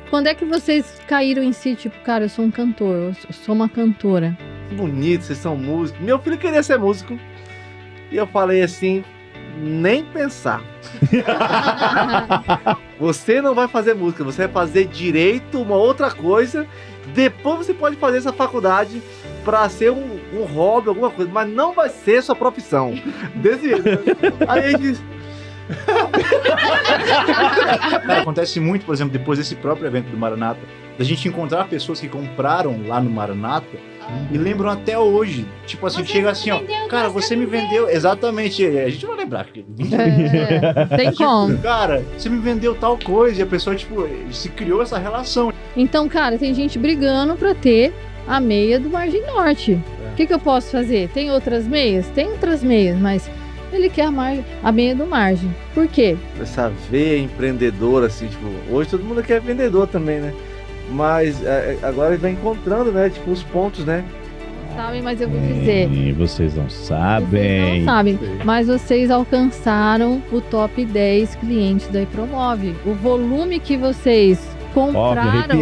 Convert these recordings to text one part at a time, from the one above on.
Quando é que vocês caíram em si, tipo, cara, eu sou um cantor, eu sou uma cantora? Bonito, vocês são músicos. Meu filho queria ser músico. E eu falei assim, nem pensar. Você não vai fazer música, você vai fazer direito, uma outra coisa. Depois você pode fazer essa faculdade pra ser um hobby, alguma coisa, mas não vai ser sua profissão. Desse jeito. Aí a gente... Acontece muito, por exemplo, depois desse próprio evento do Maranata, da gente encontrar pessoas que compraram lá no Maranata e lembram até hoje. Tipo assim, chega assim, ó, cara, você me vendeu. Exatamente, a gente vai lembrar. Tem como. Cara, você me vendeu tal coisa e a pessoa, tipo, se criou essa relação. Então, cara, tem gente brigando pra ter a meia do Margem Norte. O que eu posso fazer? Tem outras meias? Tem outras meias, mas ele quer a meia do Margem. Por quê? Essa veia empreendedora, assim, tipo, hoje todo mundo quer vendedor também, né? Mas agora ele vai encontrando, né, tipo, os pontos, né? Sabem, mas eu vou dizer. Vocês não sabem. Vocês não sabem, mas vocês alcançaram o top 10 clientes da Promove. O volume que vocês compraram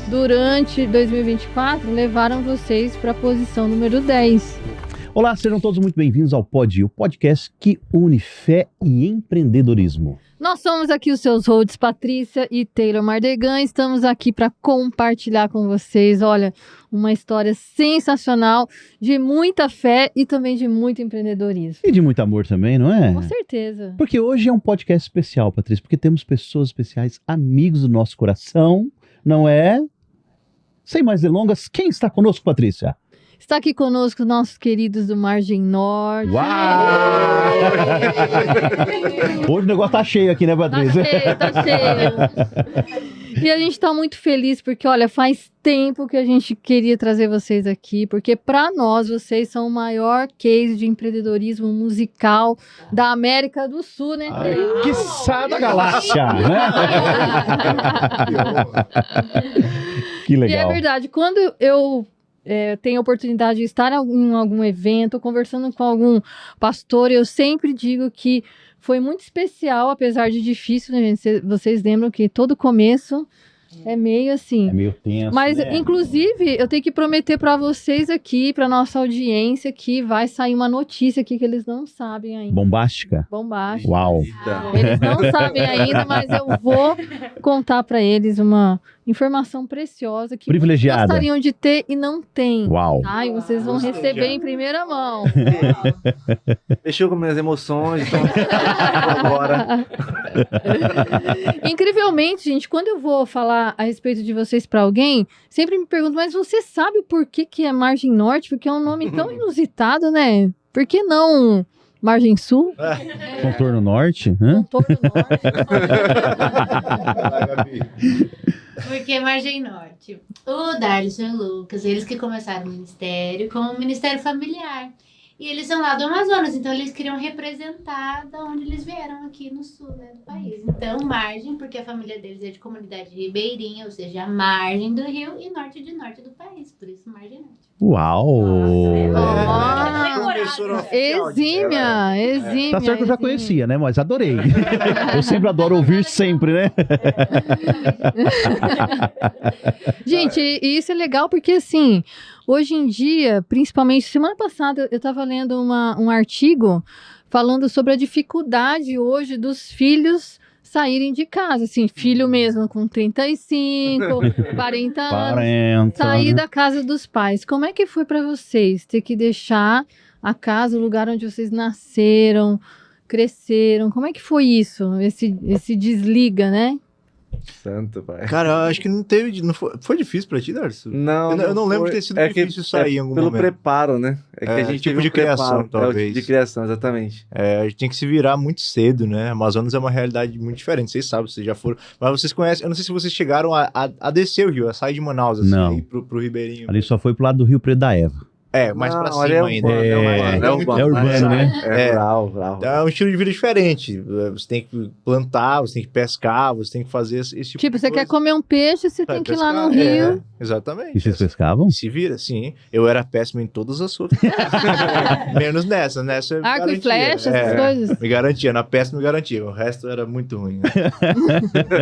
durante 2024 levaram vocês para a posição número 10. Olá, sejam todos muito bem-vindos ao Pod, o podcast que une fé e empreendedorismo. Nós somos aqui os seus hosts, Patrícia e Taylor Mardegan. Estamos aqui para compartilhar com vocês, olha, uma história sensacional de muita fé e também de muito empreendedorismo. E de muito amor também, não é? Com certeza. Porque hoje é um podcast especial, Patrícia, porque temos pessoas especiais, amigos do nosso coração, não é? Sem mais delongas, quem está conosco, Patrícia? Está aqui conosco nossos queridos do Margem Norte. Uau! Hoje o negócio tá cheio aqui, né, Patrícia? Tá cheio. E a gente tá muito feliz porque, olha, faz tempo que a gente queria trazer vocês aqui, porque para nós, vocês são o maior case de empreendedorismo musical da América do Sul, né? Quiçá da galáxia, né? Que legal. E é verdade, quando eu tenho a oportunidade de estar em algum evento, conversando com algum pastor, eu sempre digo que foi muito especial, apesar de difícil, né, gente? Vocês lembram que todo começo é meio assim. É meio tenso, mas, né? inclusive, eu tenho que prometer para vocês aqui, para nossa audiência, que vai sair uma notícia aqui que eles não sabem ainda. Bombástica? Bombástica. Uau. Eles não sabem ainda, mas eu vou contar para eles uma informação preciosa que privilegiada, gostariam de ter e não tem. Uau. Tá? E vocês vão receber em primeira mão. Mexeu com minhas emoções, então agora. Incrivelmente, gente, quando eu vou falar a respeito de vocês para alguém, sempre me perguntam, mas você sabe por que é Margem Norte? Porque é um nome tão inusitado, né? Por que não Margem Sul? Contorno Norte? Hã? Contorno Norte. Porque Margem Norte. O Darlison e o Lucas, eles que começaram o ministério como um ministério familiar. E eles são lá do Amazonas, então eles queriam representar de onde eles vieram aqui no sul, né, do país. Então, margem, porque a família deles é de comunidade ribeirinha, ou seja, a margem do rio e norte do país. Por isso, Margem Norte. Uau! Exímia. Tá certo que eu já conhecia, né? Mas adorei. Eu sempre adoro ouvir sempre, né? Gente, e isso é legal porque, assim, hoje em dia, principalmente, semana passada, eu estava lendo um artigo falando sobre a dificuldade hoje dos filhos saírem de casa, assim, filho mesmo com 35, 40 anos, sair da casa dos pais. Como é que foi para vocês ter que deixar a casa, o lugar onde vocês nasceram, cresceram? Como é que foi isso, esse desliga, né? Santo, pai. Cara, eu acho que não teve. Não foi difícil pra ti, Darcy? Não, eu não lembro de ter sido difícil sair em algum pelo momento. preparo, né? É que a gente tipo teve de criação, preparo, talvez. o tipo de criação, exatamente. A gente tem que se virar muito cedo, né? Amazonas é uma realidade muito diferente. Vocês sabem, vocês já foram. Mas vocês conhecem. Eu não sei se vocês chegaram a descer o rio, a sair de Manaus, assim, não. Aí pro Ribeirinho. Ali só foi pro lado do Rio Preto da Eva. mais pra Não, ali é cima ainda. urbano, É, é urbano, é urbano, né? É rural. Então, é um estilo de vida diferente. Você tem que plantar, você tem que pescar, você tem que fazer esse tipo Tipo, de você coisa. quer comer um peixe, você Vai tem que ir lá pescar, no rio. Exatamente. E vocês pescavam? Se vira, sim. Eu era péssimo em todas as outras. Menos nessa. Nessa eu Arco e garantia. flecha, essas coisas. Me garantia. Na pesca me garantia. O resto era muito ruim. Né?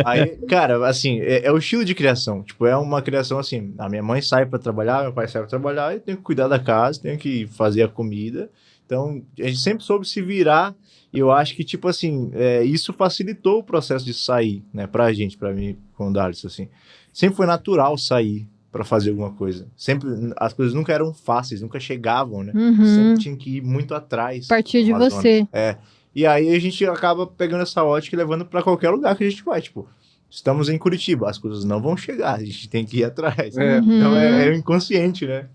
Aí, cara, assim, é o estilo de criação. Tipo, é uma criação assim. A minha mãe sai pra trabalhar, meu pai sai pra trabalhar, eu tenho que cuidar da casa, tenho que fazer a comida. Então, a gente sempre soube se virar. E eu acho que, tipo assim, isso facilitou o processo de sair, né? Pra gente, pra mim, com o Darlis, assim. Sempre foi natural sair pra fazer alguma coisa. Sempre, as coisas nunca eram fáceis, nunca chegavam, né? Uhum. Sempre tinha que ir muito atrás. Partir de do Amazonas. você. E aí a gente acaba pegando essa ótica e levando pra qualquer lugar que a gente vai. Tipo, estamos em Curitiba, as coisas não vão chegar, a gente tem que ir atrás. É. Uhum. Então é inconsciente, né?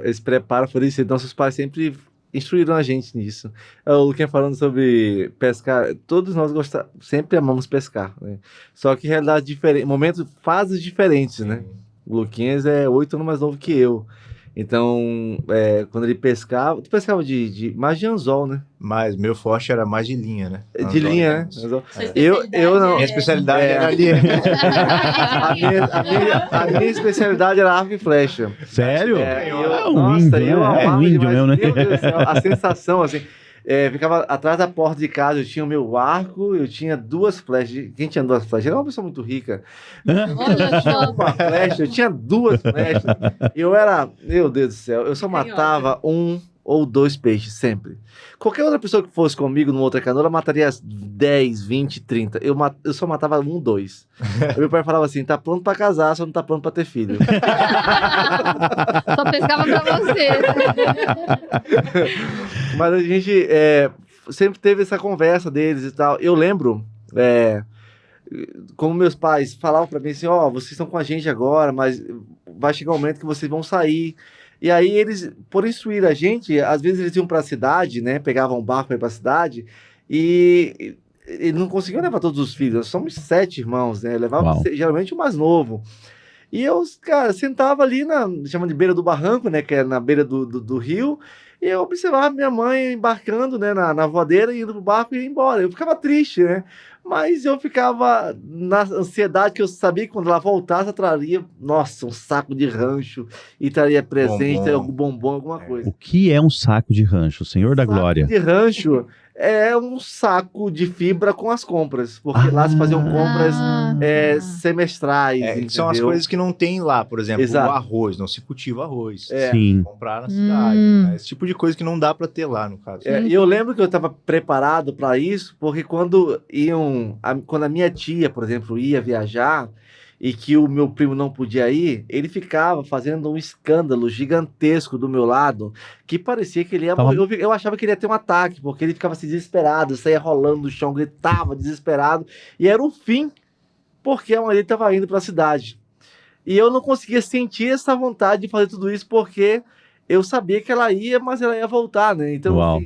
Esse preparo por isso. Nossos pais sempre instruíram a gente nisso. O Luquinha falando sobre pescar, todos nós sempre amamos pescar, né? Só que realidade diferente, momentos, fases diferentes, né? O Luquinhas é 8 anos mais novo que eu. Então, quando ele pescava, tu pescava mais de anzol, né? Mas meu forte era mais de linha, né? De linha, né? Anzol. Eu não. Minha especialidade É. era linha. A minha especialidade era arco e flecha. Sério? Nossa, índio, eu né? amava Um índio demais. mesmo, né? Meu Deus do céu, a sensação, assim, ficava atrás da porta de casa, eu tinha o meu arco, eu tinha 2 flechas. Quem tinha 2 flechas? Era uma pessoa muito rica. Olha só. Uma flecha, eu tinha 2 flechas. Eu era, meu Deus do céu, eu só matava 1 ou 2 peixes, sempre. Qualquer outra pessoa que fosse comigo numa outra canoa, ela mataria 10, 20, 30. Eu só matava 1, 2. Meu pai falava assim, tá pronto pra casar, só não tá pronto pra ter filho. Só pescava pra você. Mas a gente sempre teve essa conversa deles e tal. Eu lembro, como meus pais falavam pra mim assim, vocês estão com a gente agora, mas vai chegar um momento que vocês vão sair. E aí eles, por instruir a gente, às vezes eles iam pra cidade, né? Pegavam um barco pra ir pra cidade e eles não conseguiam levar todos os filhos. Nós somos 7 irmãos, né? Levava geralmente o mais novo. E eu, cara, sentava ali chama de beira do barranco, né? Que é na beira do rio. E eu observava minha mãe embarcando, né? Na voadeira, indo pro barco e ia embora. Eu ficava triste, né? Mas eu ficava na ansiedade que eu sabia que quando ela voltasse, ela traria, nossa, um saco de rancho e traria presente, algum bombom, alguma coisa. O que é um saco de rancho, Senhor da Glória? Saco de rancho é um saco de fibra com as compras, porque lá se faziam compras semestrais, Que são as entendeu? coisas que não tem lá, por exemplo, Exato. o arroz, não se cultiva arroz. Sim. Comprar na cidade, né? Esse tipo de coisa que não dá pra ter lá, no caso. E eu lembro que eu estava preparado para isso, porque quando a minha tia, por exemplo, ia viajar e que o meu primo não podia ir, ele ficava fazendo um escândalo gigantesco do meu lado, que parecia que ele ia morrer. Eu achava que ele ia ter um ataque, porque ele ficava assim, desesperado, saía rolando no chão, gritava desesperado, e era o fim, porque a mãe dele estava indo para a cidade. E eu não conseguia sentir essa vontade de fazer tudo isso, porque eu sabia que ela ia, mas ela ia voltar, né? Então, assim,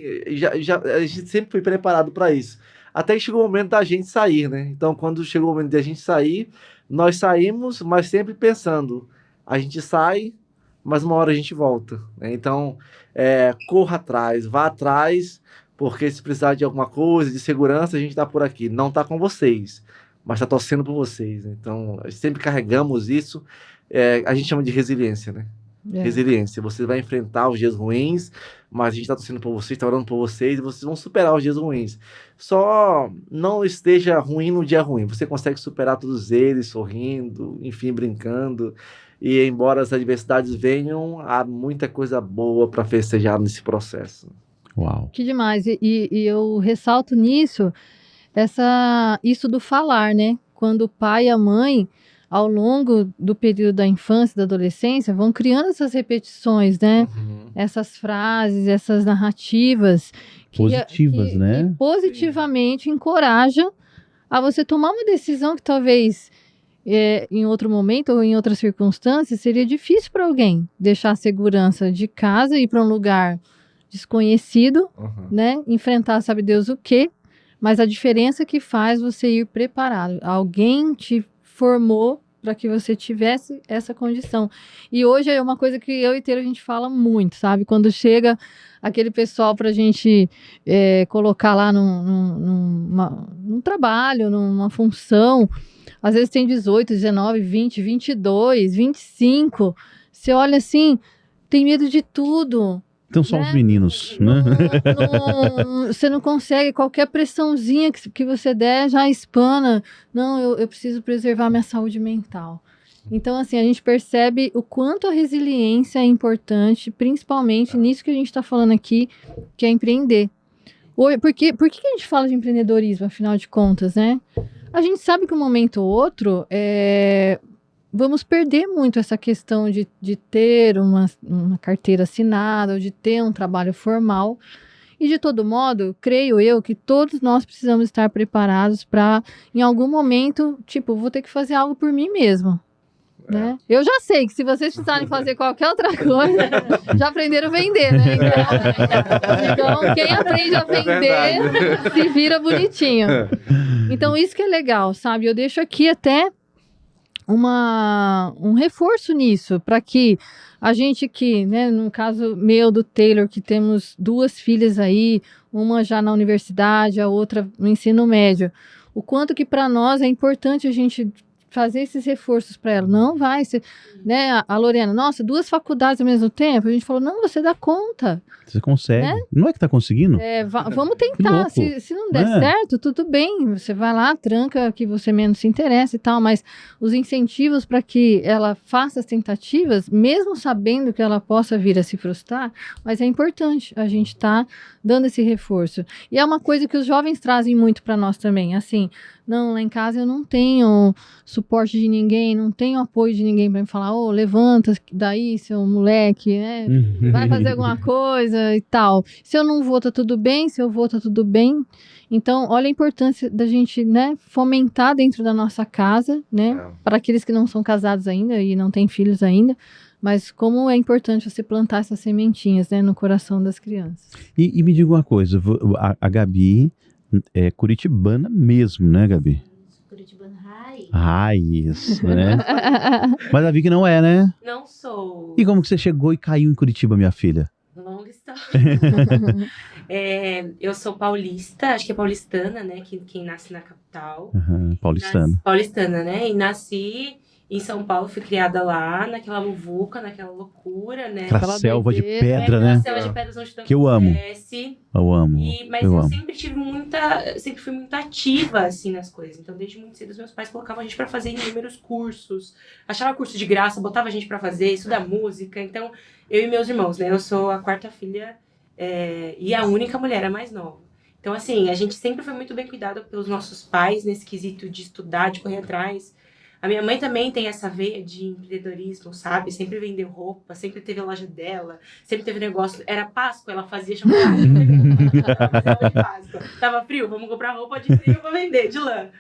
a gente sempre foi preparado para isso. Até que chegou o momento da gente sair, né? Então, quando chegou o momento da gente sair, nós saímos, mas sempre pensando, a gente sai, mas uma hora a gente volta, né? Então, corra atrás, vá atrás, porque se precisar de alguma coisa, de segurança, a gente está por aqui. Não está com vocês, mas está torcendo por vocês, né? Então, sempre carregamos isso. A gente chama de resiliência, né? Resiliência. Você vai enfrentar os dias ruins, mas a gente está torcendo por vocês, está orando por vocês, e vocês vão superar os dias ruins. Só não esteja ruim no dia ruim. Você consegue superar todos eles, sorrindo, enfim, brincando. E embora as adversidades venham, há muita coisa boa para festejar nesse processo. Uau. Que demais. E eu ressalto nisso, isso do falar, né? Quando o pai e a mãe, ao longo do período da infância e da adolescência, vão criando essas repetições, né? Essas frases, essas narrativas Positivas, né? que positivamente encorajam a você tomar uma decisão que talvez em outro momento ou em outras circunstâncias seria difícil para alguém deixar a segurança de casa e ir para um lugar desconhecido, né? Enfrentar sabe Deus o quê, mas a diferença que faz você ir preparado. Alguém te formou para que você tivesse essa condição. E hoje é uma coisa que eu e Teiro a gente fala muito, sabe? Quando chega aquele pessoal para a gente colocar lá num trabalho, numa função, às vezes tem 18, 19, 20, 22, 25. Você olha assim, tem medo de tudo. Então só os meninos, né? Você não consegue, qualquer pressãozinha que você der já espana. Não, eu preciso preservar minha saúde mental. Então, assim, a gente percebe o quanto a resiliência é importante, principalmente nisso que a gente está falando aqui, que é empreender. Por que a gente fala de empreendedorismo, afinal de contas, né? A gente sabe que um momento ou outro vamos perder muito essa questão de ter uma carteira assinada, ou de ter um trabalho formal. E, de todo modo, creio eu que todos nós precisamos estar preparados para, em algum momento, vou ter que fazer algo por mim mesmo. Né? Eu já sei que se vocês precisarem fazer qualquer outra coisa, já aprenderam a vender, né? Então quem aprende a vender se vira bonitinho. Então, isso que é legal, sabe? Eu deixo aqui até um reforço nisso, para que a gente que, né, no caso meu, do Taylor, que temos 2 filhas aí, uma já na universidade, a outra no ensino médio, o quanto que para nós é importante a gente fazer esses reforços para ela. Não vai ser, né, a Lorena, nossa, 2 faculdades ao mesmo tempo, a gente falou, não, você dá conta. Você consegue. Né? Não é que tá conseguindo? Vamos tentar. Se não der certo, tudo bem. Você vai lá, tranca que você menos se interessa e tal, mas os incentivos para que ela faça as tentativas, mesmo sabendo que ela possa vir a se frustrar, mas é importante a gente estar dando esse reforço. E é uma coisa que os jovens trazem muito para nós também. Assim, não, lá em casa eu não tenho suporte de ninguém, não tenho apoio de ninguém para me falar, levanta daí, seu moleque, né? Vai fazer alguma coisa e tal. Se eu não vou, tá tudo bem. Se eu vou, tá tudo bem. Então, olha a importância da gente, né, fomentar dentro da nossa casa, né? Para aqueles que não são casados ainda e não têm filhos ainda. Mas como é importante você plantar essas sementinhas, né, no coração das crianças. E me diga uma coisa, a Gabi é curitibana mesmo, né, Gabi? Curitibana raiz. Raiz, né? Mas a Vicky não é, né? Não sou. E como que você chegou e caiu em Curitiba, minha filha? Longa história. Eu sou paulista, acho que é paulistana, né? Quem nasce na capital. Paulistana. Paulistana, né? E nasci em São Paulo, fui criada lá, naquela muvuca, naquela loucura, né? Aquela selva de pedra, né? né? Selva de pedras onde que eu amo. Acontece. Eu amo. Mas eu sempre sempre fui muito ativa, assim, nas coisas. Então, desde muito cedo, os meus pais colocavam a gente pra fazer inúmeros cursos. Achava curso de graça, botava a gente pra fazer, estudar música. Então, eu e meus irmãos, né? Eu sou a 4ª filha e a única mulher, a mais nova. Então, assim, a gente sempre foi muito bem cuidada pelos nossos pais nesse quesito de estudar, de correr atrás. A minha mãe também tem essa veia de empreendedorismo, sabe? Sempre vendeu roupa, sempre teve a loja dela, sempre teve negócio. Era Páscoa, ela fazia chocolate. de Páscoa. Tava frio, vamos comprar roupa de frio pra vender, de lã.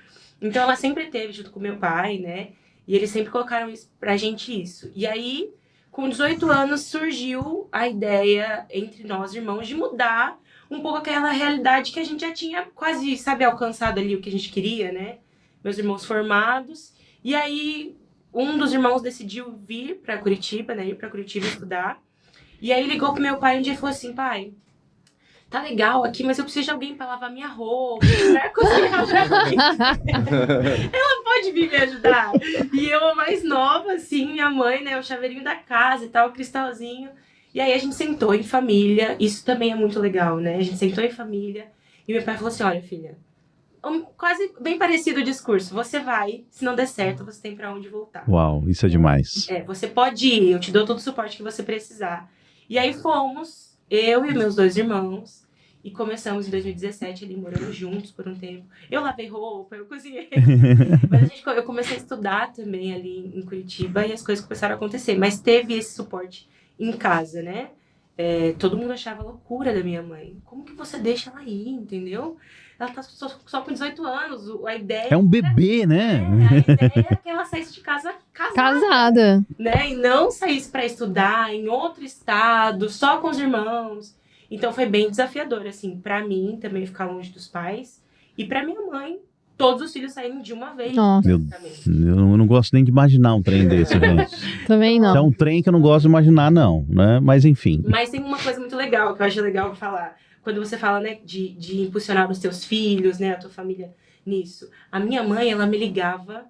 Então ela sempre teve, junto com meu pai, né? E eles sempre colocaram pra gente isso. E aí, com 18 anos, surgiu a ideia entre nós, irmãos, de mudar um pouco aquela realidade que a gente já tinha quase, sabe, alcançado ali o que a gente queria, né? Meus irmãos formados. E aí, um dos irmãos decidiu vir pra Curitiba, né? Ir pra Curitiba estudar. E aí, ligou pro meu pai um dia e falou assim, pai, tá legal aqui, mas eu preciso de alguém pra lavar minha roupa, pra cozinhar pra mim. Ela pode vir me ajudar? E eu, a mais nova, assim, minha mãe, né? O chaveirinho da casa e tal, o cristalzinho. E aí, a gente sentou em família. Isso também é muito legal, né? A gente sentou em família. E meu pai falou assim, olha, filha, quase bem parecido o discurso. Você vai, se não der certo, você tem pra onde voltar. Uau, isso é demais. Você pode ir, eu te dou todo o suporte que você precisar. E aí fomos, eu e meus 2 irmãos, e começamos em 2017 ali morando juntos por um tempo. Eu lavei roupa, eu cozinhei. Mas eu comecei a estudar também ali em Curitiba e as coisas começaram a acontecer. Mas teve esse suporte em casa, né? Todo mundo achava loucura da minha mãe. Como que você deixa ela ir, entendeu? Ela tá só com 18 anos, a ideia... É um bebê, né? A ideia é que ela saísse de casa casada. Né? E não saísse pra estudar em outro estado, só com os irmãos. Então foi bem desafiador, assim, pra mim também ficar longe dos pais. E pra minha mãe todos os filhos saindo de uma vez. Nossa. Meu basicamente. Eu não gosto nem de imaginar um trem desse, gente. Também Isso é não. um trem que eu não gosto de imaginar, não, né? Mas enfim. Mas tem uma coisa muito legal, que eu acho legal falar. Quando você fala, né, de impulsionar os teus filhos, né, a tua família nisso. A minha mãe, ela me ligava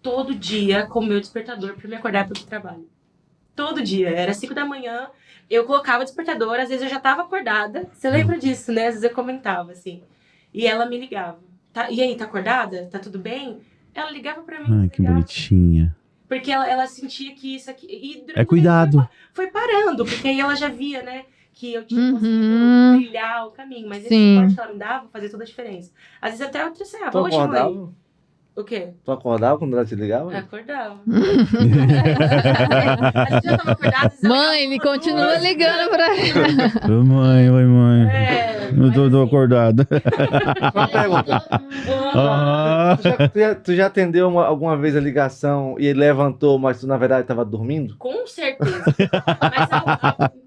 todo dia com o meu despertador para me acordar para o trabalho. Todo dia. Era 5 da manhã, eu colocava o despertador, às vezes eu já estava acordada. Você lembra disso, né? Às vezes eu comentava, assim. E ela me ligava. E aí, tá acordada? Tá tudo bem? Ela ligava pra mim. Ai, que bonitinha. Porque ela sentia que isso aqui... E durante É cuidado. o tempo foi parando, porque aí ela já via, né? Que eu tinha conseguido Uhum. trilhar o caminho. Mas esse Sim. suporte que ela me dava fazia toda a diferença. Às vezes até eu pensava, Tu hoje, mãe. acordava? O quê? Tu acordava quando ela te ligava? Acordava. A gente já tava acordada. às vezes ela Mãe, ligava me uma, continua duas. ligando pra ela. Oi, mãe, oi, mãe. É, Eu tô mas assim, acordado. Uma pergunta. Ah. Tu já atendeu alguma vez a ligação e ele levantou, mas tu na verdade estava dormindo? Com certeza. Mas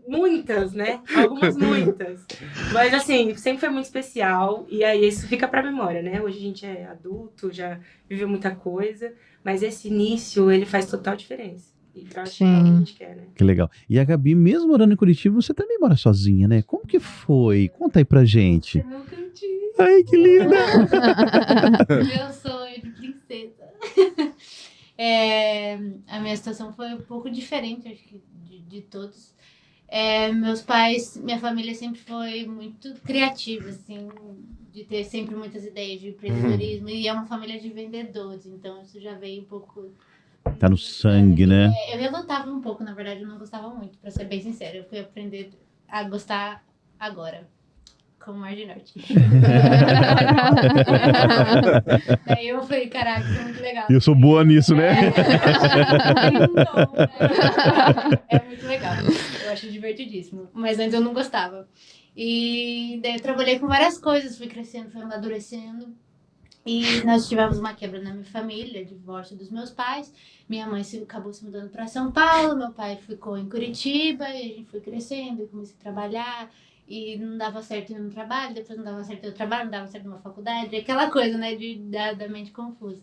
muitas, né? Algumas muitas. Mas assim, sempre foi muito especial. E aí isso fica pra memória, né? Hoje a gente é adulto, já viveu muita coisa. Mas esse início, ele faz total diferença. E pra acho que é o que a Sim. gente quer, né? Que legal. E a Gabi, mesmo morando em Curitiba, você também mora sozinha, né? Como que foi? Conta aí pra gente. Meu cantinho. Ai, que linda. Meu sonho de princesa. A minha situação foi um pouco diferente, acho que de todos. Meus pais, minha família sempre foi muito criativa, assim, de ter sempre muitas ideias de empreendedorismo. E é uma família de vendedores, então isso já veio um pouco... Tá no sangue, né? Eu relutava um pouco, na verdade, eu não gostava muito, pra ser bem sincera. Eu fui aprender a gostar agora, como Margem Norte. Aí eu falei, caraca, isso é muito legal. Eu sou boa nisso, né? É muito legal. Eu acho divertidíssimo. Mas antes eu não gostava. E daí eu trabalhei com várias coisas, fui crescendo, fui amadurecendo. E nós tivemos uma quebra na minha família, divórcio dos meus pais. Minha mãe acabou se mudando para São Paulo, meu pai ficou em Curitiba, e a gente foi crescendo, eu comecei a trabalhar. E não dava certo ir no trabalho, depois não dava certo ir no trabalho, não dava certo numa faculdade, aquela coisa, né, da mente confusa.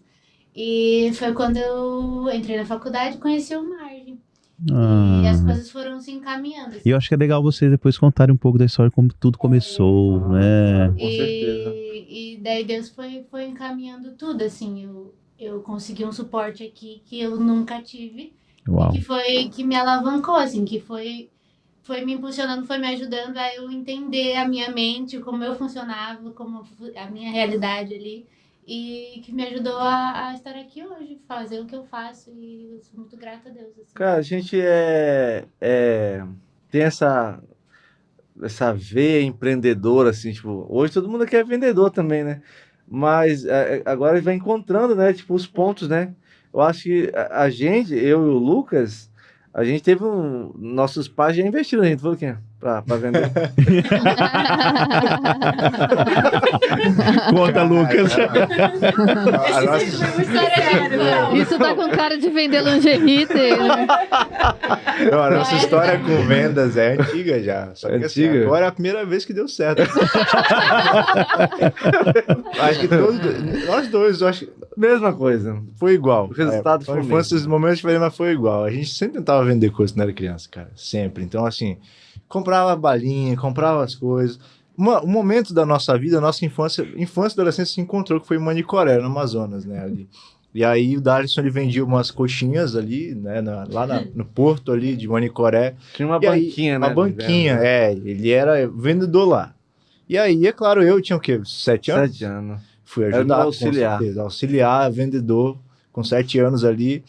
E foi quando eu entrei na faculdade e conheci o Margem. E as coisas foram se encaminhando. E eu acho que é legal vocês depois contarem um pouco da história, como tudo começou, né? Com certeza. E daí Deus foi encaminhando tudo, assim, eu consegui um suporte aqui que eu nunca tive, Uau. que me alavancou, assim, que foi me impulsionando, foi me ajudando a eu entender a minha mente, como eu funcionava, como a minha realidade ali, e que me ajudou a estar aqui hoje, fazer o que eu faço, e eu sou muito grata a Deus. Assim. Cara, a gente tem essa veia empreendedora, assim, tipo, hoje todo mundo aqui é vendedor também, né? Mas agora vai encontrando, né, tipo, os pontos, né? Eu acho que a gente, eu e o Lucas, a gente teve nossos pais já investiram, a gente falou que pra vender. Conta, Lucas. Esse foi muito sério, não. Isso tá com cara de vender lingerie, né? Não, a nossa história com vendas é antiga já. Só que assim, Antiga? agora é a primeira vez que deu certo. Acho que nós dois, eu acho que Mesma coisa. foi igual. O resultado foi o Foi mesmo. esses momentos diferentes, mas foi igual. A gente sempre tentava vender coisas quando era criança, cara. Sempre. Então, assim, comprava balinha, comprava as coisas. Um momento da nossa vida, nossa infância e adolescência se encontrou, que foi em Manicoré, no Amazonas, né, ali. E aí o Darlison, ele vendia umas coxinhas ali, né, no porto ali de Manicoré. Tinha uma E aí, banquinha, né? Uma banquinha, ele era vendedor lá. E aí, é claro, eu tinha o quê? 7 anos? 7 anos. Fui Era ajudar, no auxiliar. com certeza. Auxiliar, vendedor, com 7 anos ali.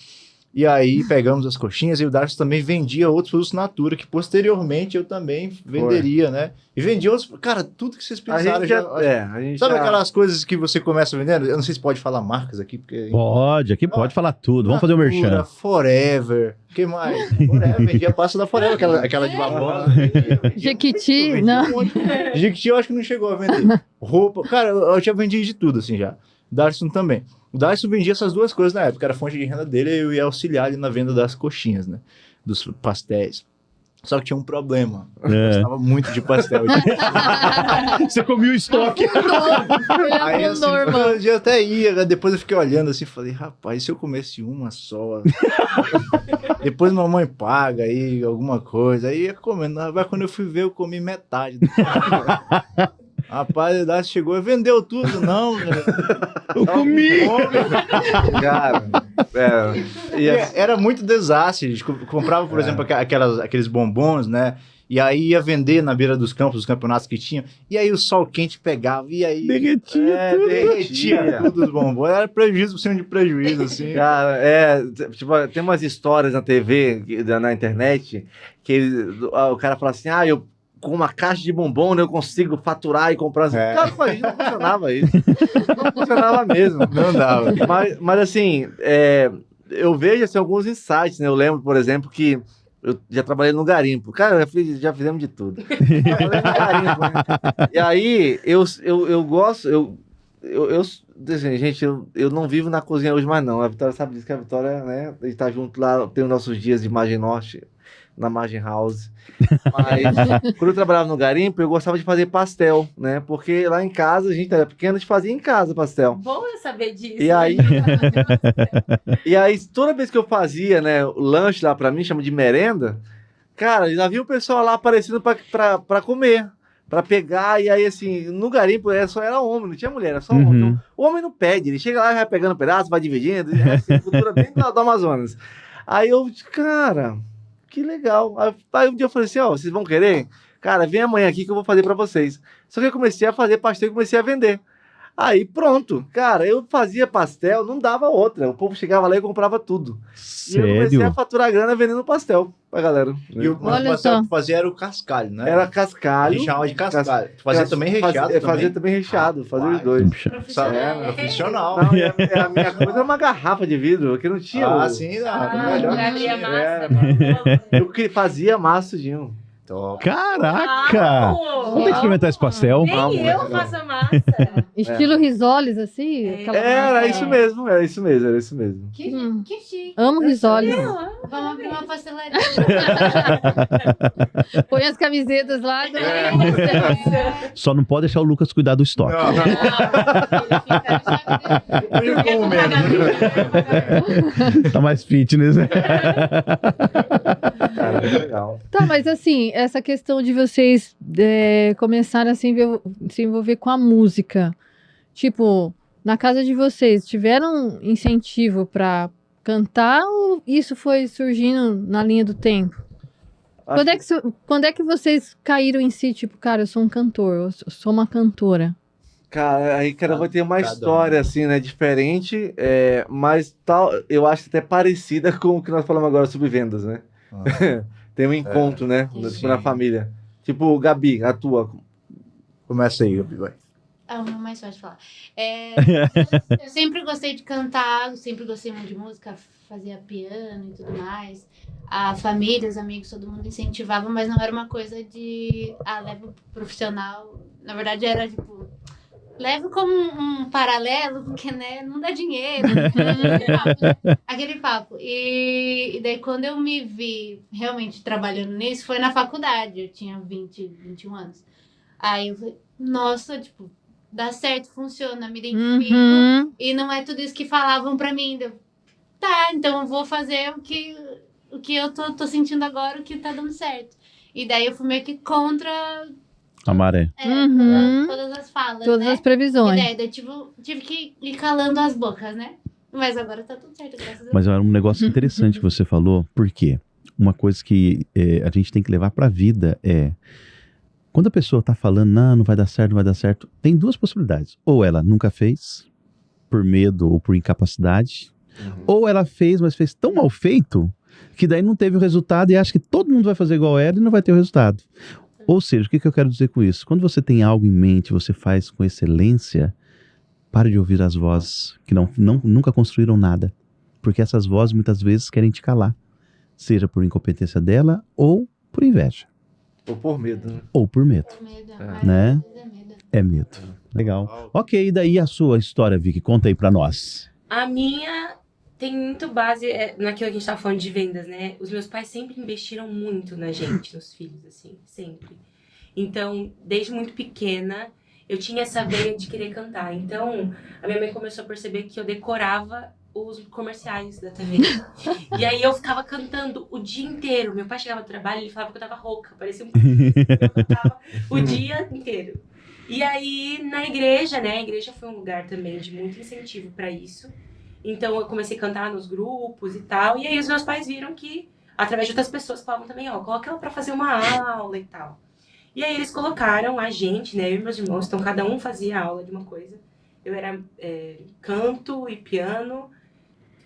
E aí pegamos as coxinhas e o Darcy também vendia outros produtos Natura, que posteriormente eu também venderia, né? E vendia outros... Cara, tudo que vocês A pensaram. gente a gente Sabe já- aquelas coisas que você começa vendendo? Eu não sei se pode falar marcas aqui, porque... Pode, aqui pode falar tudo. Vamos fazer o Natura, merchan. Forever. O que mais? Forever. Vendia a pasta da Forever, aquela de babosa. Jequiti, não. Jequiti eu acho que não chegou a vender. Roupa. Cara, eu tinha vendido de tudo, assim, já. Darcy também. O Darcy vendia essas duas coisas na época, era a fonte de renda dele e eu ia auxiliar ele na venda das coxinhas, né? Dos pastéis. Só que tinha um problema. Eu É. gostava muito de pastel. Você comia o estoque. Aí, assim, Afundou, irmão. um dia eu até ia, né? Depois eu fiquei olhando assim, falei, rapaz, se eu comesse uma só, depois mamãe paga aí, alguma coisa, aí ia comendo, mas quando eu fui ver, eu comi metade. Rapaz, a idade chegou, vendeu tudo, não, velho. Eu comi. Cara, Era muito desastre, a gente comprava, por exemplo, aqueles bombons, né? E aí ia vender na beira dos campos, os campeonatos que tinham, e aí o sol quente pegava, e aí... Derretia tudo. derretia tudo os bombons, era prejuízo por cima de prejuízo, assim. cara, tipo, tem umas histórias na TV, na internet, que o cara fala assim, eu com uma caixa de bombom, né, eu consigo faturar e comprar. Cara, com a gente não funcionava isso. Não funcionava mesmo. Não dava. Mas assim, eu vejo assim, alguns insights, né? Eu lembro, por exemplo, que eu já trabalhei no garimpo. Cara, já fizemos de tudo. Trabalhei no garimpo, né? E aí, eu gosto, assim, gente, eu não vivo na cozinha hoje mais não. A Vitória sabe disso, que a Vitória, né? A gente tá junto lá, tem os nossos dias de Margem Norte, na Margem House. Mas quando eu trabalhava no garimpo, eu gostava de fazer pastel, né? Porque lá em casa, a gente era pequeno, a gente fazia em casa pastel. Bom eu saber disso. E aí- Né? E aí, toda vez que eu fazia, né, o lanche lá pra mim, chama de merenda, cara, já havia o pessoal lá aparecendo pra comer, pra pegar, e aí, assim, no garimpo só era homem, não tinha mulher, era só homem. Uhum. Então, o homem não pede, ele chega lá e vai pegando um pedaço, vai dividindo, é assim, cultura bem do Amazonas. Aí eu, cara, que legal. Aí um dia eu falei assim, vocês vão querer? Cara, vem amanhã aqui que eu vou fazer pra vocês. Só que eu comecei a fazer pastel e comecei a vender. Aí pronto, cara, eu fazia pastel, não dava outra. O povo chegava lá e comprava tudo. E eu comecei a Sério? faturar grana vendendo pastel pra galera. E o Olha pastel só. que fazia era o cascalho, né? Era A cascalho. gente chamava de cascalho. Fazia também recheado Fazia também. também recheado, fazia os Rapaz. dois. Profissional. Não, a minha coisa era uma garrafa de vidro, que não tinha. Ah, o- sim, não. Ah, melhor. pra abrir a massa. É. né? Eu fazia massa, Dinho. Top. Caraca! Vamos ter que experimentar esse pastel. Vamos, Nem eu legal. faço a massa. Estilo risoles, assim? É. aquela Era massa. isso mesmo, era isso mesmo, era isso mesmo. Que chique. Amo risoles. Vamos abrir uma pastelaria. Põe as camisetas lá. Só não pode deixar o Lucas cuidar do estoque. Não, eu como menos. Tá mais fitness, né? Cara, muito legal. Tá, mas assim, essa questão de vocês começarem a se envolver com a música. Tipo, na casa de vocês, tiveram incentivo pra cantar ou isso foi surgindo na linha do tempo? Quando é que vocês caíram em si, tipo, cara, eu sou um cantor, eu sou uma cantora? Cara, aí cada vai ter uma Cada um. história assim, né, diferente, mas tal, eu acho até parecida com o que nós falamos agora sobre vendas, né? Tem um encontro, né, Sim. na família. Tipo, Gabi, a tua. Começa aí, Gabi, vai. É o meu mais fácil de falar. Eu sempre gostei de cantar, eu sempre gostei muito de música, fazia piano e tudo mais. A família, os amigos, todo mundo incentivava, mas não era uma coisa de, leva pro profissional. Na verdade, era tipo, leva como um paralelo, porque, né, não dá dinheiro. Aquele papo. E daí, quando eu me vi realmente trabalhando nisso, foi na faculdade. Eu tinha 21 anos. Aí eu falei, nossa, tipo, dá certo, funciona, me identifico. Uhum. E não é tudo isso que falavam pra mim. Tá, então eu vou fazer o que eu tô sentindo agora, o que tá dando certo. E daí eu fui meio que contra A maré. Uhum. todas as falas, Todas né? as previsões. E daí eu tive que ir calando as bocas, né? Mas agora tá tudo certo, graças a Deus. Mas é um negócio interessante que você falou, porque uma coisa que a gente tem que levar pra vida é... Quando a pessoa tá falando, não vai dar certo, não vai dar certo, tem duas possibilidades. Ou ela nunca fez, por medo ou por incapacidade, ou ela fez, mas fez tão mal feito, que daí não teve o resultado e acha que todo mundo vai fazer igual ela e não vai ter o resultado. Ou seja, o que eu quero dizer com isso? Quando você tem algo em mente, você faz com excelência, pare de ouvir as vozes que nunca construíram nada. Porque essas vozes muitas vezes querem te calar. Seja por incompetência dela ou por inveja. Ou por medo, né? Ou por medo. Medo, Né? é medo. É medo. Legal. Ok, e daí a sua história, Vicky? Conta aí pra nós. A minha tem muito base naquilo que a gente tava falando de vendas, né? Os meus pais sempre investiram muito na gente, nos filhos, assim, sempre. Então, desde muito pequena, eu tinha essa veia de querer cantar. Então, a minha mãe começou a perceber que eu decorava os comerciais da TV. E aí eu ficava cantando o dia inteiro. Meu pai chegava do trabalho e ele falava que eu tava rouca, parecia um eu cantava o dia inteiro. E aí, na igreja, né? A igreja foi um lugar também de muito incentivo pra isso. Então, eu comecei a cantar nos grupos e tal. E aí, os meus pais viram que, através de outras pessoas, falavam também, ó, coloca ela pra fazer uma aula e tal. E aí, eles colocaram a gente, né? Eu e meus irmãos. Então, cada um fazia aula de uma coisa. Eu era canto e piano.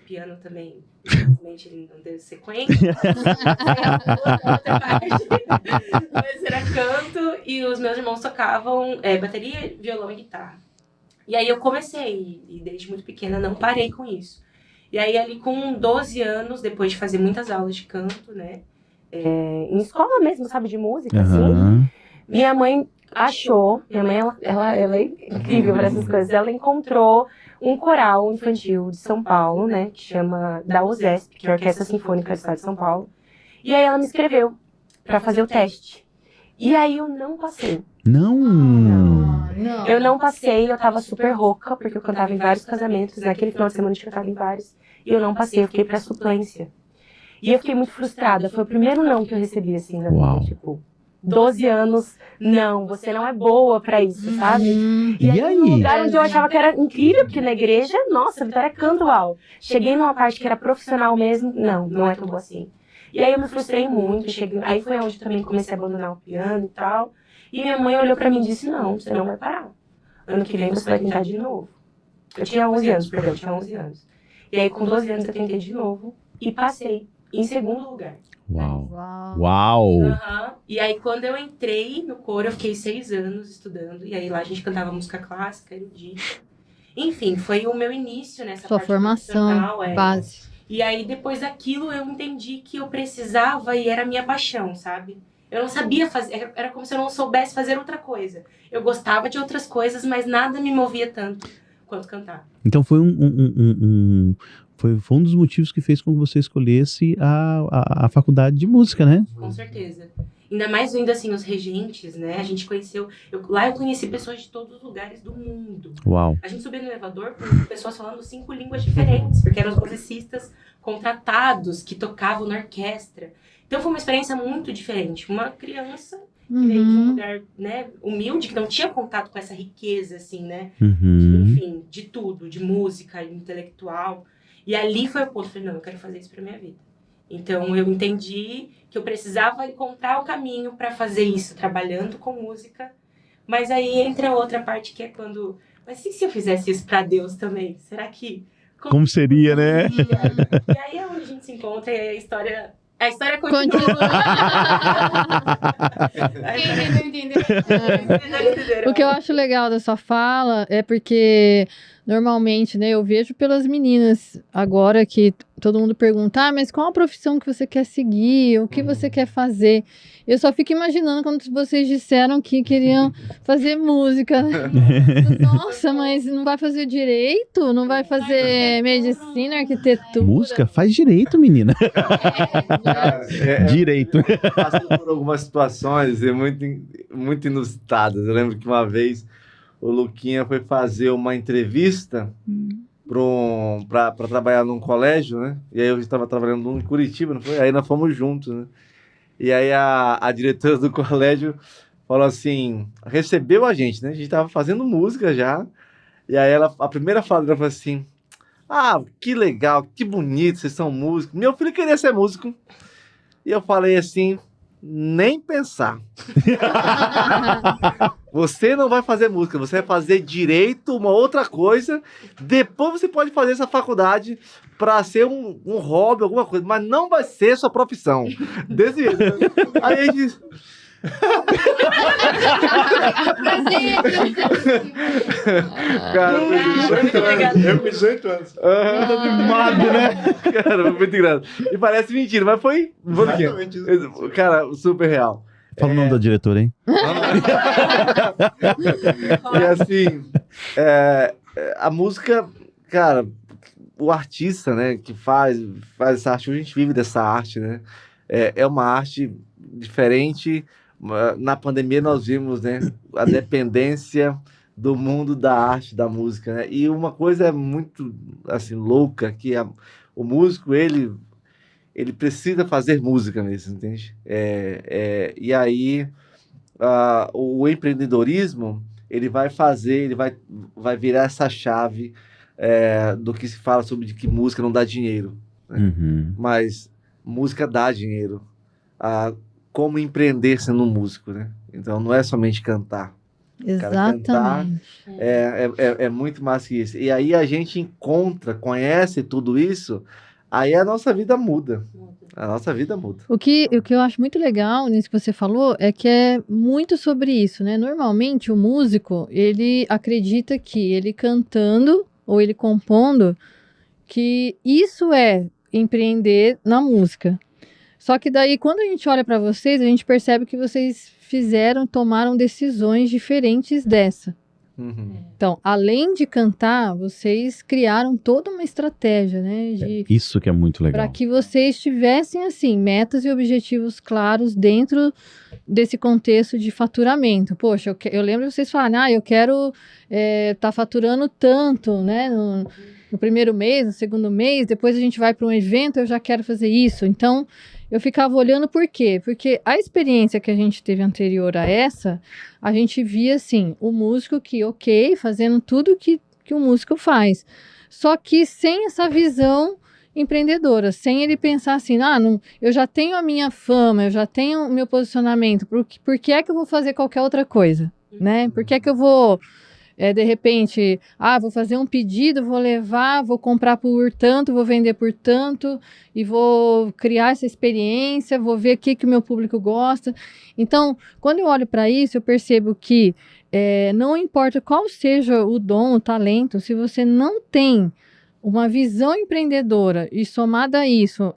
Piano também, infelizmente, ele não deu sequência. Outra parte. Mas era canto. E os meus irmãos tocavam bateria, violão e guitarra. E aí eu comecei, e desde muito pequena não parei com isso. E aí ali com 12 anos, depois de fazer muitas aulas de canto, né? Em escola mesmo, sabe, de música, assim. Minha mãe achou, minha mãe, ela é incrível para essas coisas. Ela encontrou um coral infantil de São Paulo, né? Que chama da USESP, que é a Orquestra Sinfônica do Estado de São Paulo. E aí ela me inscreveu para fazer o teste. E aí eu não passei. Não. Eu não passei, eu tava super rouca, porque eu cantava em vários casamentos. Naquele final de semana eu cantava em vários. E eu não passei, eu fiquei pra suplência. E eu fiquei muito frustrada. Foi o primeiro não que eu recebi, assim, na vida. Tipo, 12 anos, não, você não é boa pra isso, sabe? E aí? Um lugar onde eu achava que era incrível, porque na igreja, nossa, a Vitória canta uau. Cheguei numa parte que era profissional mesmo, não é tão boa assim. E aí eu me frustrei muito, aí foi onde eu também comecei a abandonar o piano e tal. E minha mãe olhou pra mim e disse, não, você não vai parar. Ano que vem você vai tentar de novo. Eu tinha 11 anos, perdão, eu tinha 11 anos. E aí com 12 anos eu tentei de novo e passei em segundo lugar. Uau! E aí quando eu entrei no coro, eu fiquei 6 anos estudando. E aí lá a gente cantava música clássica, erudita. Enfim, foi o meu início nessa Sua parte formação, base. E aí depois daquilo eu entendi que eu precisava e era a minha paixão, sabe? Eu não sabia fazer, era como se eu não soubesse fazer outra coisa. Eu gostava de outras coisas, mas nada me movia tanto quanto cantar. Então foi foi um dos motivos que fez com que você escolhesse a faculdade de música, né? Com certeza. Ainda mais vendo, assim, os regentes, né? A gente conheceu... Lá eu conheci pessoas de todos os lugares do mundo. Uau. A gente subia no elevador com pessoas falando 5 línguas diferentes, porque eram os musicistas contratados que tocavam na orquestra. Então foi uma experiência muito diferente. Uma criança que veio de um lugar, né, humilde, que não tinha contato com essa riqueza, assim, né? Enfim, de tudo, de música, intelectual. E ali foi o ponto, eu falei, não, eu quero fazer isso pra minha vida. Então eu entendi que eu precisava encontrar o caminho para fazer isso, trabalhando com música. Mas aí entra a outra parte que é quando... Mas e se eu fizesse isso para Deus também? Será que... Como seria, né? E aí é onde a gente se encontra e a história continua. Quem entendeu? O que eu acho legal dessa fala é porque normalmente, né, eu vejo pelas meninas agora que todo mundo pergunta, mas qual a profissão que você quer seguir, o que você quer fazer? Eu só fico imaginando quando vocês disseram que queriam fazer música. Nossa, mas não vai fazer direito? Não vai fazer medicina, arquitetura? Música faz direito, menina. Direito. Passando por algumas situações muito inusitadas. Eu lembro que uma vez o Luquinha foi fazer uma entrevista para trabalhar num colégio, né? E aí eu estava trabalhando em Curitiba, não foi? Aí nós fomos juntos, né? E aí a diretora do colégio falou assim, recebeu a gente, né? A gente estava fazendo música já. E aí a primeira fala dela foi assim, que legal, que bonito, vocês são músicos. Meu filho queria ser músico. E eu falei assim, nem pensar. Você não vai fazer música, você vai fazer direito, uma outra coisa. Depois você pode fazer essa faculdade para ser um hobby, alguma coisa, mas não vai ser sua profissão. Desse jeito. Aí a gente... Cara, eu com 18 anos. Animado, né? Cara, foi muito engraçado. E parece mentira, mas foi. Cara, super real. Fala o nome da diretora, hein? E assim, a música, cara, o artista, né, que faz essa arte, a gente vive dessa arte, né? É uma arte diferente. Na pandemia nós vimos, né, a dependência do mundo da arte, da música, né? E uma coisa é muito, assim, louca, que o músico, ele precisa fazer música mesmo, entende? E aí, o empreendedorismo, ele vai virar essa chave do que se fala sobre de que música não dá dinheiro, né? Uhum. Mas música dá dinheiro. Como empreender sendo um músico, né? Então, não é somente cantar. Exatamente. É muito mais que isso. E aí a gente conhece tudo isso, aí a nossa vida muda. A nossa vida muda. O que eu acho muito legal nisso que você falou é que é muito sobre isso, né? Normalmente o músico, ele acredita que ele cantando ou ele compondo, que isso é empreender na música. Só que daí, quando a gente olha para vocês, a gente percebe que vocês tomaram decisões diferentes dessa. Uhum. Então, além de cantar, vocês criaram toda uma estratégia, né? Isso que é muito legal. Para que vocês tivessem, assim, metas e objetivos claros dentro desse contexto de faturamento. Poxa, eu lembro de vocês falarem, eu quero tá faturando tanto, né? No primeiro mês, no segundo mês, depois a gente vai para um evento, eu já quero fazer isso. Então, eu ficava olhando por quê? Porque a experiência que a gente teve anterior a essa, a gente via, assim, o músico que, fazendo tudo que o músico faz. Só que sem essa visão empreendedora, sem ele pensar assim, eu já tenho a minha fama, eu já tenho o meu posicionamento, por que é que eu vou fazer qualquer outra coisa, né? Por que é que eu vou... de repente, vou fazer um pedido, vou levar, vou comprar por tanto, vou vender por tanto, e vou criar essa experiência, vou ver o que o meu público gosta. Então, quando eu olho para isso, eu percebo que não importa qual seja o dom, o talento, se você não tem uma visão empreendedora e somada a isso,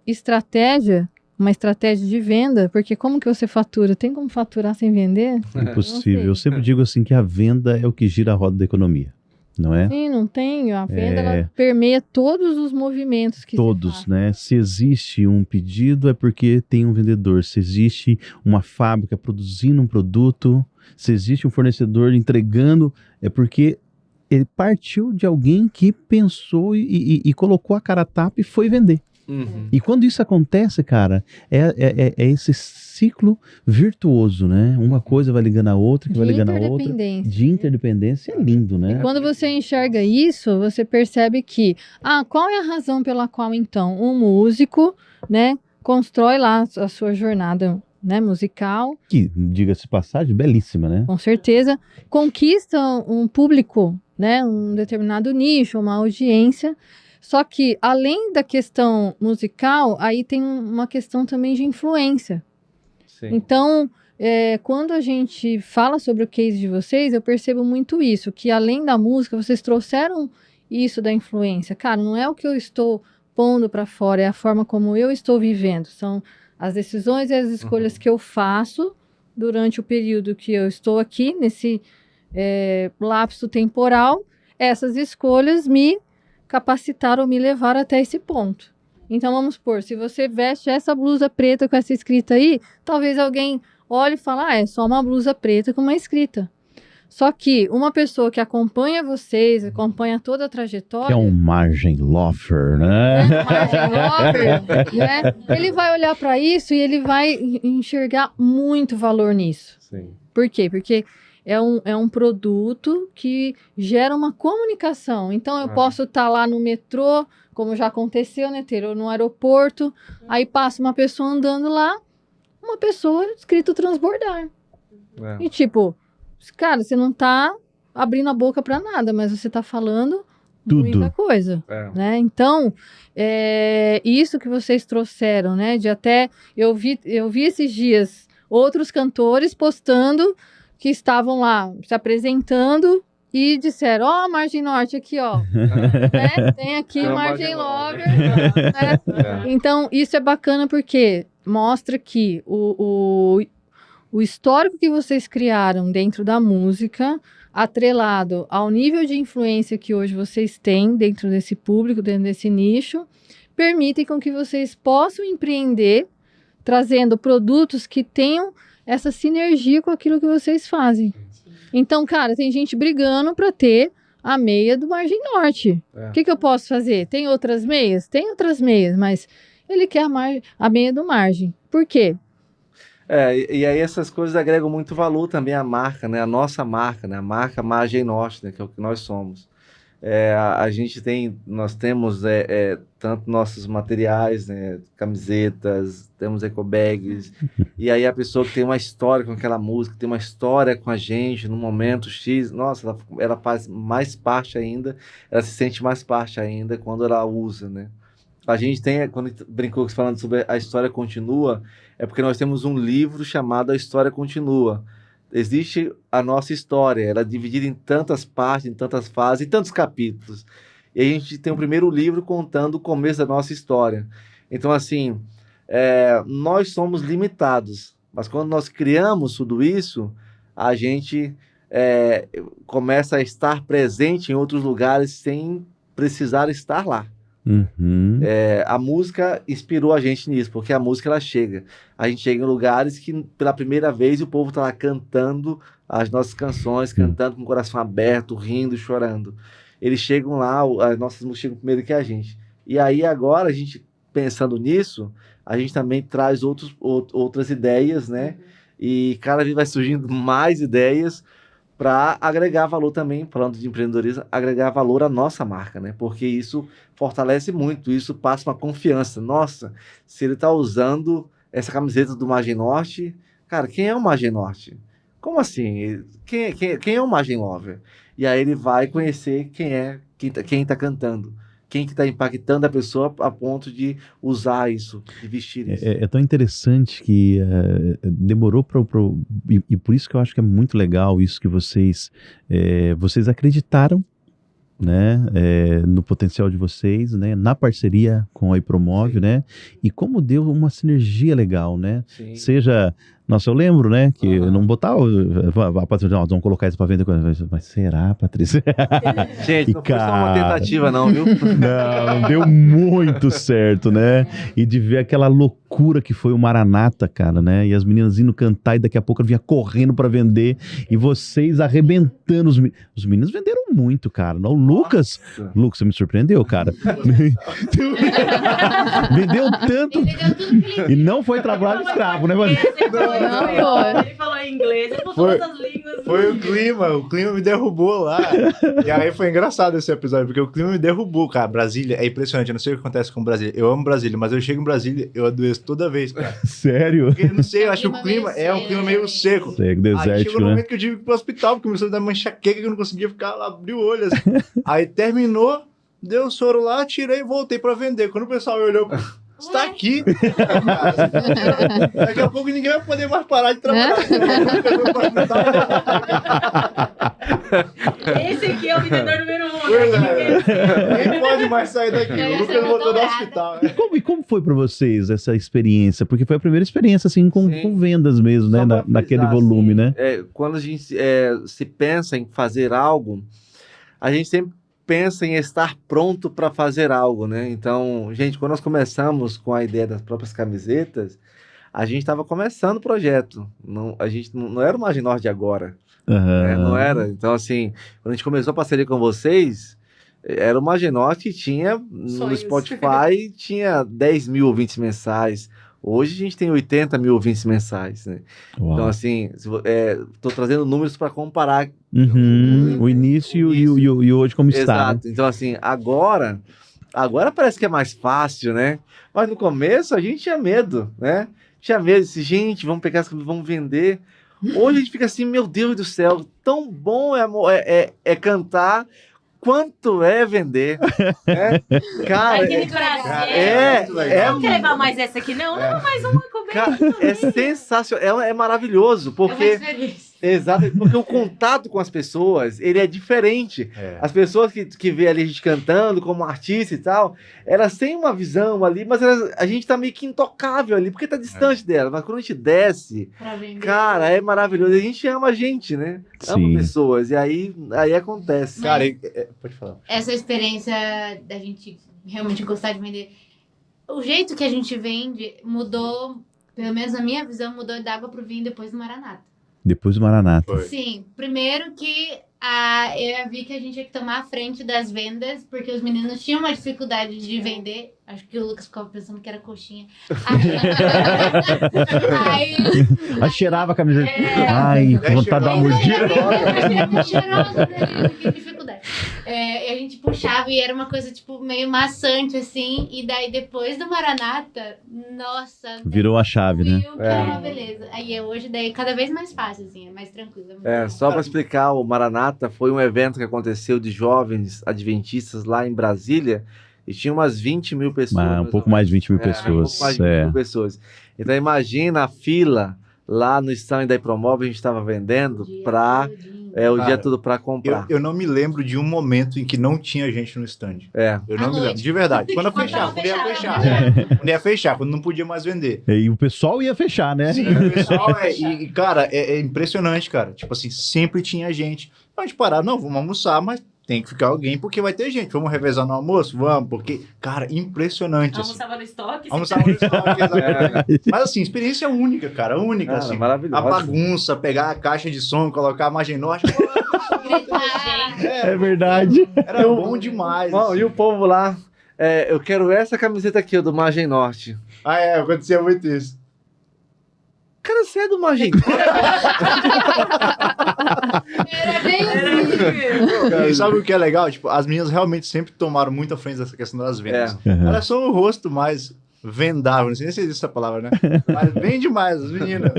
uma estratégia de venda, porque como que você fatura? Tem como faturar sem vender? Impossível. Eu sempre digo assim que a venda é o que gira a roda da economia, não é? Sim, não tem. A venda ela permeia todos os movimentos que todos, se né? Se existe um pedido é porque tem um vendedor. Se existe uma fábrica produzindo um produto, se existe um fornecedor entregando, é porque ele partiu de alguém que pensou e colocou a cara a tapa e foi vender. Uhum. E quando isso acontece, cara, é esse ciclo virtuoso, né? Uma coisa vai ligando a outra, que vai ligando a outra. De interdependência. É lindo, né? E quando você enxerga isso, você percebe que, qual é a razão pela qual, então, um músico, né, constrói lá a sua jornada, né, musical. Que, diga-se de passagem, belíssima, né? Com certeza. Conquista um público, né, um determinado nicho, uma audiência. Só que, além da questão musical, aí tem uma questão também de influência. Sim. Então, quando a gente fala sobre o case de vocês, eu percebo muito isso, que além da música, vocês trouxeram isso da influência. Cara, não é o que eu estou pondo para fora, é a forma como eu estou vivendo. São as decisões e as escolhas que eu faço durante o período que eu estou aqui, nesse lapso temporal. Essas escolhas me capacitaram, me levaram até esse ponto. Então, vamos supor, se você veste essa blusa preta com essa escrita aí, talvez alguém olhe e fale, é só uma blusa preta com uma escrita. Só que uma pessoa que acompanha vocês, acompanha toda a trajetória... Que é um margin lover, né? Né? Ele vai olhar para isso e ele vai enxergar muito valor nisso. Sim. Por quê? Porque é um produto que gera uma comunicação. Então, eu posso estar lá no metrô, como já aconteceu, né? No aeroporto, aí passa uma pessoa andando lá, uma pessoa escrito transbordar. E tipo, cara, você não tá abrindo a boca para nada, mas você tá falando muita coisa, né? Então, isso que vocês trouxeram, né? De até, eu vi esses dias outros cantores postando que estavam lá se apresentando e disseram, Margem Norte aqui, né? Tem aqui Margem Lover. Né? Então, isso é bacana porque mostra que o histórico que vocês criaram dentro da música, atrelado ao nível de influência que hoje vocês têm dentro desse público, dentro desse nicho, permitem com que vocês possam empreender, trazendo produtos que tenham essa sinergia com aquilo que vocês fazem. Então, cara, tem gente brigando para ter a meia do Margem Norte. O que eu posso fazer? Tem outras meias? Tem outras meias, mas ele quer a meia do Margem. Por quê? E aí essas coisas agregam muito valor também à marca, né? A nossa marca, né? A marca Margem Norte, né? Que é o que nós somos. Nós temos tanto nossos materiais, né? Camisetas, temos ecobags, e aí a pessoa que tem uma história com aquela música, tem uma história com a gente no momento X, nossa, ela faz mais parte ainda, ela se sente mais parte ainda quando ela usa, né? A gente tem, quando brincou falando sobre a história continua, é porque nós temos um livro chamado A História Continua. Existe a nossa história, ela é dividida em tantas partes, em tantas fases, em tantos capítulos. E a gente tem o primeiro livro contando o começo da nossa história. Então, assim, nós somos limitados, mas quando nós criamos tudo isso, a gente começa a estar presente em outros lugares sem precisar estar lá. Uhum. A música inspirou a gente nisso, porque a música ela chega. A gente chega em lugares que pela primeira vez o povo está lá cantando as nossas canções, cantando com o coração aberto, rindo, chorando. Eles chegam lá, as nossas músicas chegam primeiro que a gente. E aí agora, a gente pensando nisso, a gente também traz outras ideias, né? E cada vez vai surgindo mais ideias para agregar valor também, falando de empreendedorismo, agregar valor à nossa marca, né? Porque isso fortalece muito, isso passa uma confiança. Nossa, se ele está usando essa camiseta do Margem Norte, cara, quem é o Margem Norte? Como assim? Quem é o Margem Lover? E aí ele vai conhecer quem está cantando, quem que está impactando a pessoa a ponto de usar isso, de vestir isso. É tão interessante que demorou e por isso que eu acho que é muito legal isso que vocês acreditaram, né, no potencial de vocês, né, na parceria com a iPromove, né, e como deu uma sinergia legal, né, Sim. seja... Nossa, eu lembro, né, que eu não botava... A Patrícia, vamos colocar isso pra vender. Mas será, Patrícia? Gente, não foi só uma tentativa não, viu? Não, deu muito certo, né? E de ver aquela loucura que foi o Maranata, cara, né? E as meninas indo cantar e daqui a pouco eu vinha correndo pra vender. E vocês arrebentando. Os meninos venderam muito, cara. Não, o Lucas, você me surpreendeu, cara. Vendeu tanto. E não foi trabalho escravo, né, mano? Ele falou em inglês, ele falou todas as línguas. Foi o clima me derrubou lá. E aí foi engraçado esse episódio, porque o clima me derrubou, cara. Brasília é impressionante, eu não sei o que acontece com Brasília. Eu amo Brasília, mas eu chego em Brasília, eu adoeço toda vez, cara. Sério? Porque, não sei, eu acho que o clima é um clima meio seco. Seco, desértico, aí chegou no né? momento que eu tive que ir pro hospital, porque começou a dar uma enxaqueca que eu não conseguia ficar lá, abrir o olho assim. Aí terminou, deu o soro lá, tirei e voltei pra vender. Quando o pessoal olhou, está aqui. Daqui a pouco ninguém vai poder mais parar de trabalhar. Esse aqui é o vendedor número 1. Ninguém pode mais sair daqui. O Lucas voltou do hospital. E como foi pra vocês essa experiência? Porque foi a primeira experiência, assim, com vendas mesmo, né? Naquele volume, né? Quando a gente se pensa em fazer algo, a gente sempre pensa em estar pronto para fazer algo, né? Então, gente, quando nós começamos com a ideia das próprias camisetas, a gente estava começando o projeto. A gente não era o Margem Norte agora. Né? Não era. Então, assim, quando a gente começou a parceria com vocês, era o Margem Norte que tinha no Spotify, tinha 10 mil ouvintes mensais. Hoje a gente tem 80 mil ouvintes mensais, né? Uau. Então, assim, estou trazendo números para comparar o início e hoje como está. Exato. Né? Então, assim, agora parece que é mais fácil, né? Mas no começo a gente tinha medo, né? Tinha medo, gente, vamos pegar as coisas, vamos vender. Hoje a gente fica assim, meu Deus do céu, tão bom é cantar, quanto é vender, né? Cara, aquele prazer. Não quer levar mais essa aqui? Não, mais uma coberta. Cara, é sensacional, é maravilhoso, porque Exato, porque o contato com as pessoas, ele é diferente. É. As pessoas que vê ali a gente cantando como artista e tal, elas têm uma visão ali, mas a gente tá meio que intocável ali, porque tá distante dela. Mas quando a gente desce, Pra vender. cara, é maravilhoso. A gente ama a gente, né? Ama Sim. pessoas. E aí acontece. Cara, pode falar. Essa experiência da gente realmente gostar de vender, o jeito que a gente vende mudou, pelo menos na minha visão, mudou da água pro vinho depois do Maranata. Depois do Maranata. Foi. Sim, primeiro que eu vi que a gente tinha que tomar a frente das vendas, porque os meninos tinham uma dificuldade de vender. Acho que o Lucas ficava pensando que era coxinha. Aí, Aí cheirava a camiseta. É. Ai, É, vontade de dar uma cheirou. mordida. cheirosa, né? Que dificuldade. E a gente puxava e era uma coisa, tipo, meio maçante, assim. E daí, depois do Maranata, nossa... Virou a chave, né? viu que era uma beleza. Aí hoje, daí, cada vez mais fácil, assim. É mais tranquilo. muito bom. Só para explicar, o Maranata foi um evento que aconteceu de jovens adventistas lá em Brasília e tinha umas 20 mil pessoas. Mas um pouco mais de 20 mil Um pouco pessoas. mais de 20 mil pessoas. Então imagina a fila lá no stand da Promove, a gente estava vendendo para o Cara, dia todo para comprar. Eu não me lembro de um momento em que não tinha gente no stand. Eu não À me lembro, noite. de verdade. Quando Quando fechar, tava quando ia fechado, fechar. né? Quando ia fechar, quando não podia mais vender. E o pessoal ia fechar, né? Sim, o pessoal cara, é impressionante, cara. Tipo assim, sempre tinha gente. A gente parar, não, vamos almoçar, mas tem que ficar alguém porque vai ter gente. Vamos revezar no almoço? Vamos, porque, cara, impressionante. Assim. Almoçava no estoque. Almoçava no estoque, exatamente. Mas assim, experiência única, cara, única, Cara, assim. maravilhosa. A bagunça, pegar a caixa de som, colocar a margem norte. Gritar. É verdade. Era bom demais. Bom, assim. e o povo lá, eu quero essa camiseta aqui, ó, do Margem Norte. Acontecia muito isso. Cara, você é do Margem Norte? Era bem assim. E sabe o que é legal? Tipo, as meninas realmente sempre tomaram muito à frente dessa questão das vendas. Uhum. Elas são o rosto mais vendável, não sei nem se existe essa palavra, né? Mas bem demais, as meninas.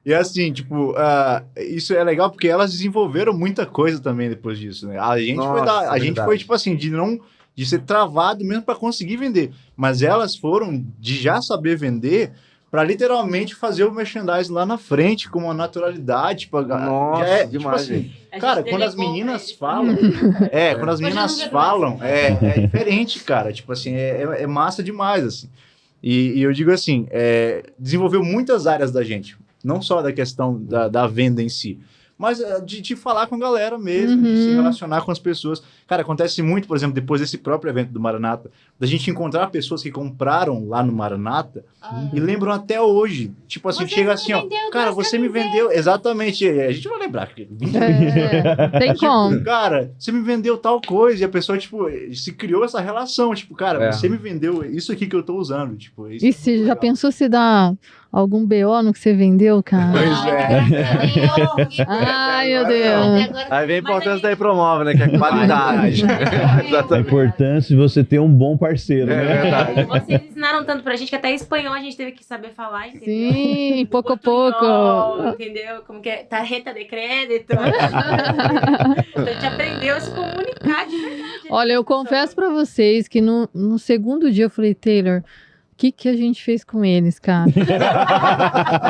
E assim, tipo, isso é legal porque elas desenvolveram muita coisa também depois disso, né? A gente Nossa, a gente verdade. foi, tipo assim, de ser travado mesmo para conseguir vender. Mas elas foram de já saber vender para literalmente fazer o merchandising lá na frente com uma naturalidade. Tipo, Nossa, já demais, tipo assim, gente. cara, quando as meninas falam, quando as meninas falam, é diferente, cara. Tipo assim, é massa demais, assim. E eu digo assim, desenvolveu muitas áreas da gente, não só da questão da venda em si, mas de falar com a galera mesmo, de se relacionar com as pessoas. Cara, acontece muito, por exemplo, depois desse próprio evento do Maranata, da gente encontrar pessoas que compraram lá no Maranata e lembram até hoje. Tipo assim, Você chega me assim, ó, vendeu cara, duas você me vendeu, exatamente, a gente vai lembrar. Tem como. Cara, você me vendeu tal coisa, e a pessoa, tipo, se criou essa relação, tipo, cara, você me vendeu isso aqui que eu tô usando, tipo, isso E é se muito já legal. pensou se dá algum BO no que você vendeu, cara? Pois é. Ai, meu Deus. Aí vem a importância da Promove, né? Que é qualidade. A Exatamente. importância de você ter um bom parceiro, É né? verdade. Vocês ensinaram tanto pra gente que até espanhol a gente teve que saber falar, entendeu? Sim, pouco a Portunhol, pouco. entendeu? Como que é? Tarjeta de crédito. Então a gente aprendeu a se comunicar de verdade. Olha, eu confesso pra vocês que no segundo dia eu falei, Taylor, o que a gente fez com eles, cara?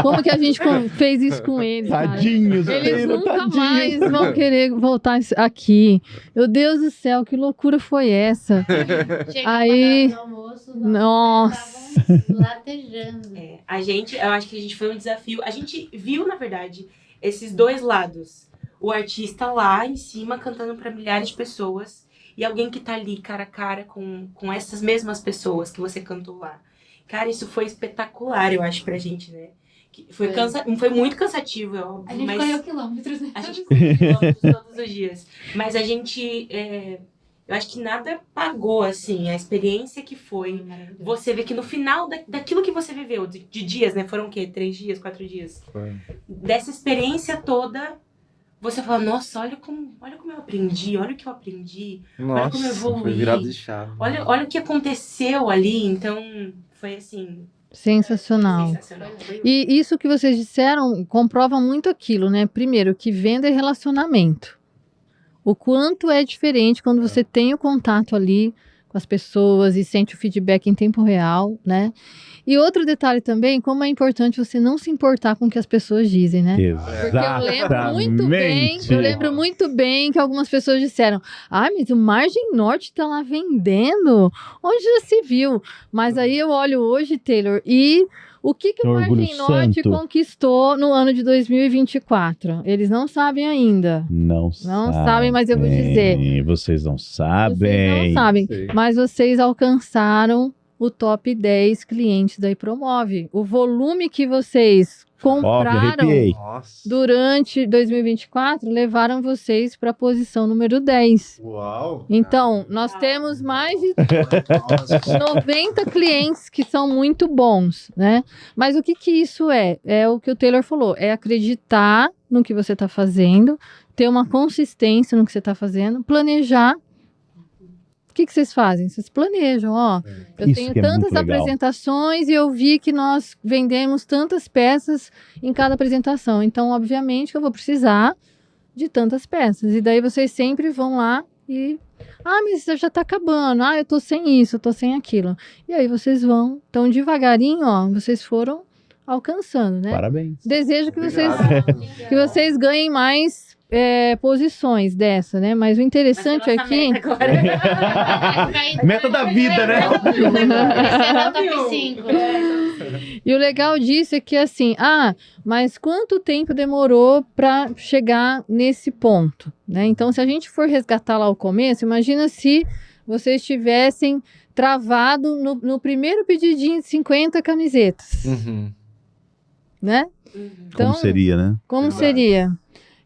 Como que a gente fez isso com eles, cara? Tadinhos, Eles Taylor, nunca tadinhos. mais vão querer voltar aqui. Meu Deus do céu, que loucura foi essa? Chega Aí- no almoço, Nossa. estavam latejando. Eu acho que a gente foi um desafio. A gente viu, na verdade, esses dois lados. O artista lá em cima cantando para milhares de pessoas e alguém que tá ali cara a cara com essas mesmas pessoas que você cantou lá. Cara, isso foi espetacular, eu acho, pra gente, né? Foi muito cansativo, é óbvio, A gente mas correu quilômetros, né? a gente correu quilômetros todos os dias. Mas a gente, eu acho que nada pagou, assim, a experiência que foi. Você vê que no final daquilo que você viveu, de dias, né? Foram o quê? 3 dias, 4 dias? Foi. Dessa experiência toda, você fala, nossa, olha como eu aprendi, olha o que eu aprendi. Olha como eu Nossa, evoluí. foi virado de chave. Olha o que aconteceu ali. Então, foi assim, Sensacional. sensacional. E isso que vocês disseram comprova muito aquilo, né? Primeiro, que venda é relacionamento. O quanto é diferente quando você tem o contato ali com as pessoas e sente o feedback em tempo real, né? E outro detalhe também, como é importante você não se importar com o que as pessoas dizem, né? Porque eu lembro muito bem que algumas pessoas disseram: mas o Margem Norte tá lá vendendo, onde já se viu? Mas aí eu olho hoje, Taylor, e o que o Margem Norte conquistou no ano de 2024? Eles não sabem ainda. Não sabem, mas eu vou dizer. Vocês não sabem. Vocês não sabem, mas vocês alcançaram o top 10 clientes da Ipromove. O volume que vocês compraram durante 2024 levaram vocês para a posição número 10. Uau! Então, nós temos mais de 90 clientes que são muito bons, né? Mas o que isso é? É o que o Taylor falou, é acreditar no que você está fazendo, ter uma consistência no que você está fazendo, planejar. O que vocês fazem? Vocês planejam, eu tenho tantas apresentações e eu vi que nós vendemos tantas peças em cada apresentação. Então, obviamente, que eu vou precisar de tantas peças. E daí vocês sempre vão lá e... mas já tá acabando. Eu tô sem isso, eu tô sem aquilo. E aí vocês vão... Então, devagarinho, vocês foram alcançando, né? Parabéns. Desejo que vocês ganhem mais... posições dessa, né? Mas o interessante aqui... Meta da vida, né? Top 5. E o legal disso é que assim, mas quanto tempo demorou para chegar nesse ponto, né? Então, se a gente for resgatar lá o começo, imagina se vocês tivessem travado no primeiro pedidinho de 50 camisetas, né? Então, como seria, né? Como seria?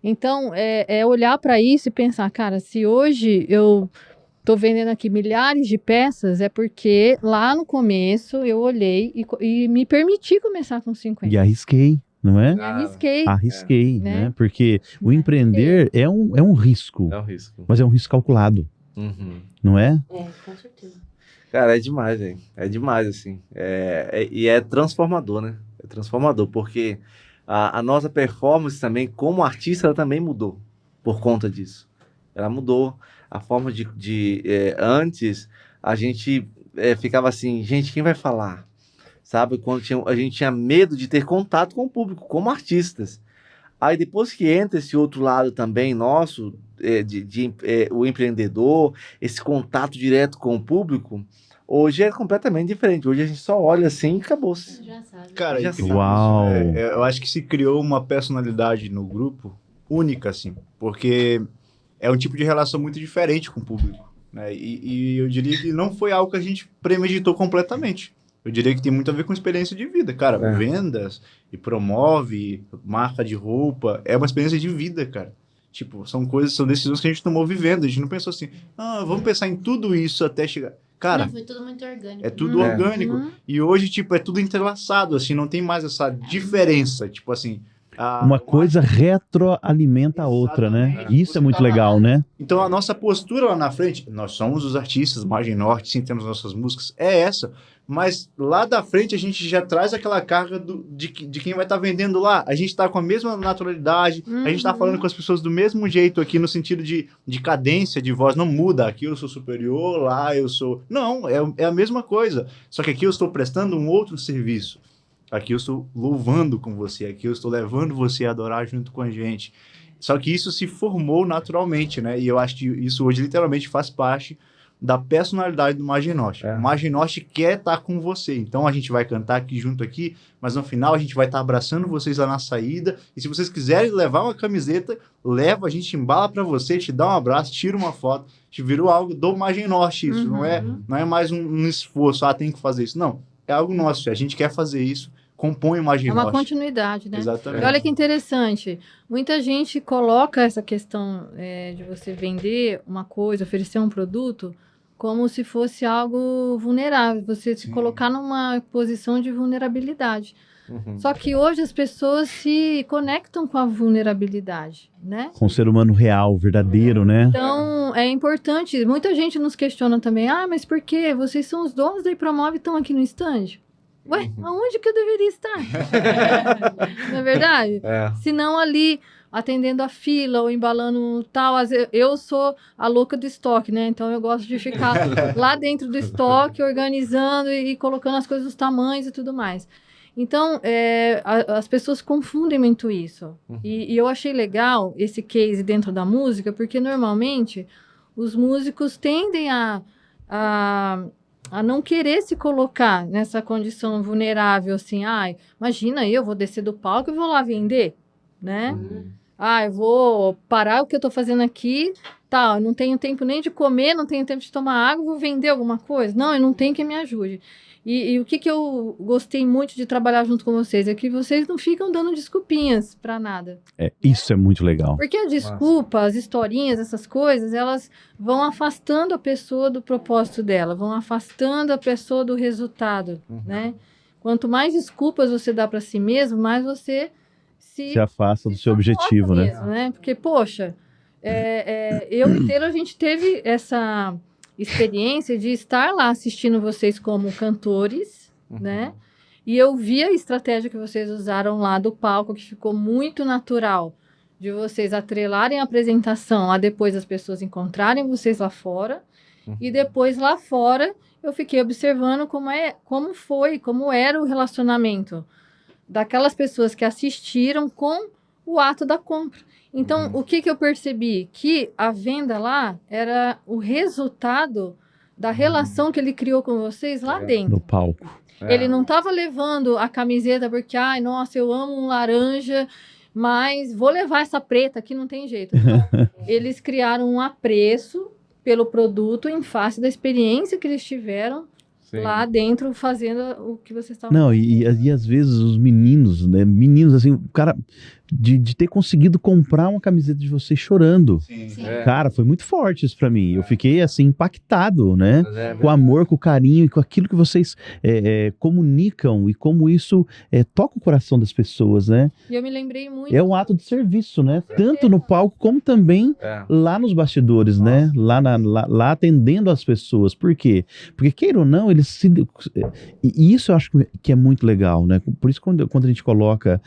Então, é olhar para isso e pensar, cara, se hoje eu tô vendendo aqui milhares de peças, é porque lá no começo eu olhei e me permiti começar com 50. E arrisquei, não é? Arrisquei, né? Porque o empreender é um risco. É um risco. Mas é um risco calculado, não é? Com certeza. Cara, é demais, velho. É demais, assim. E é transformador, né? É transformador, porque... A nossa performance também, como artista, ela também mudou por conta disso. Ela mudou. A forma antes, a gente ficava assim, gente, quem vai falar? Sabe? Quando a gente tinha medo de ter contato com o público, como artistas. Aí depois que entra esse outro lado também nosso, o empreendedor, esse contato direto com o público... Hoje é completamente diferente. Hoje a gente só olha assim e acabou-se. Já sabe. Cara, uau! Eu acho que se criou uma personalidade no grupo única, assim. Porque é um tipo de relação muito diferente com o público, né? E eu diria que não foi algo que a gente premeditou completamente. Eu diria que tem muito a ver com experiência de vida. Cara, vendas e promove, marca de roupa, é uma experiência de vida, cara. Tipo, são decisões que a gente tomou vivendo. A gente não pensou assim, vamos pensar em tudo isso até chegar... Cara, foi tudo muito orgânico. É tudo orgânico. E hoje, tipo, é tudo entrelaçado, assim, não tem mais essa diferença, tipo assim... Uma coisa retroalimenta a outra, né? Isso é muito legal, né? Então, a nossa postura lá na frente, nós somos os artistas, Margem Norte, sim, temos nossas músicas, é essa. Mas lá da frente a gente já traz aquela carga de quem vai estar vendendo lá. A gente está com a mesma naturalidade, a gente está falando com as pessoas do mesmo jeito aqui, no sentido de cadência de voz. Não muda, aqui eu sou superior, lá eu sou... Não, é a mesma coisa. Só que aqui eu estou prestando um outro serviço. Aqui eu estou louvando com você, aqui eu estou levando você a adorar junto com a gente. Só que isso se formou naturalmente, né? E eu acho que isso hoje literalmente faz parte da personalidade do Margem Norte. O Margem Norte quer estar com você. Então a gente vai cantar aqui junto aqui, mas no final a gente vai estar abraçando vocês lá na saída. E se vocês quiserem levar uma camiseta, leva, a gente embala para você, te dá um abraço, tira uma foto, te virou algo do Margem Norte isso. Não é mais um esforço, tem que fazer isso. Não, é algo nosso, a gente quer fazer isso, compõe o Margem Norte. É uma continuidade, né? Exatamente. E olha que interessante, muita gente coloca essa questão de você vender uma coisa, oferecer um produto, como se fosse algo vulnerável, você se colocar numa posição de vulnerabilidade. Só que hoje as pessoas se conectam com a vulnerabilidade, né? Com o ser humano real, verdadeiro, né? Então, é importante. Muita gente nos questiona também, mas por que vocês são os donos da Ipromove e estão aqui no stand? Ué, aonde que eu deveria estar? Não é verdade? Se não ali, atendendo a fila ou embalando tal. Eu sou a louca do estoque, né? Então eu gosto de ficar lá dentro do estoque, organizando e colocando as coisas nos tamanhos e tudo mais. Então, as pessoas confundem muito isso. E eu achei legal esse case dentro da música, porque normalmente os músicos tendem a não querer se colocar nessa condição vulnerável, assim, imagina, eu vou descer do palco e vou lá vender, né? Eu vou parar o que eu tô fazendo aqui, eu não tenho tempo nem de comer, não tenho tempo de tomar água, vou vender alguma coisa? Não, eu não tenho quem me ajude. E o que eu gostei muito de trabalhar junto com vocês é que vocês não ficam dando desculpinhas pra nada. Isso é muito legal. Porque a desculpa, as historinhas, essas coisas, elas vão afastando a pessoa do propósito dela, vão afastando a pessoa do resultado, né? Quanto mais desculpas você dá pra si mesmo, mais você se afasta do seu objetivo, mesmo, né? Porque, poxa, eu e Taylor, a gente teve essa experiência de estar lá assistindo vocês como cantores, né? E eu vi a estratégia que vocês usaram lá do palco, que ficou muito natural, de vocês atrelarem a apresentação a depois as pessoas encontrarem vocês lá fora, e depois lá fora eu fiquei observando como era o relacionamento daquelas pessoas que assistiram com o ato da compra. Então, o que eu percebi? Que a venda lá era o resultado da relação que ele criou com vocês lá dentro. No palco. Ele não estava levando a camiseta porque, nossa, eu amo um laranja, mas vou levar essa preta aqui, não tem jeito. Então, eles criaram um apreço pelo produto em face da experiência que eles tiveram lá dentro fazendo o que vocês estavam fazendo. E às vezes os meninos, né? Meninos, assim, o cara de ter conseguido comprar uma camiseta de vocês chorando. Sim. Cara, foi muito forte isso pra mim. Eu fiquei, assim, impactado, né? Com o amor, com o carinho e com aquilo que vocês comunicam e como isso toca o coração das pessoas, né? E eu me lembrei muito... É um ato de serviço, né? Tanto no palco como também lá nos bastidores, né? Lá atendendo as pessoas. Por quê? Porque, queira ou não, eles se... E isso eu acho que é muito legal, né? Por isso, quando a gente coloca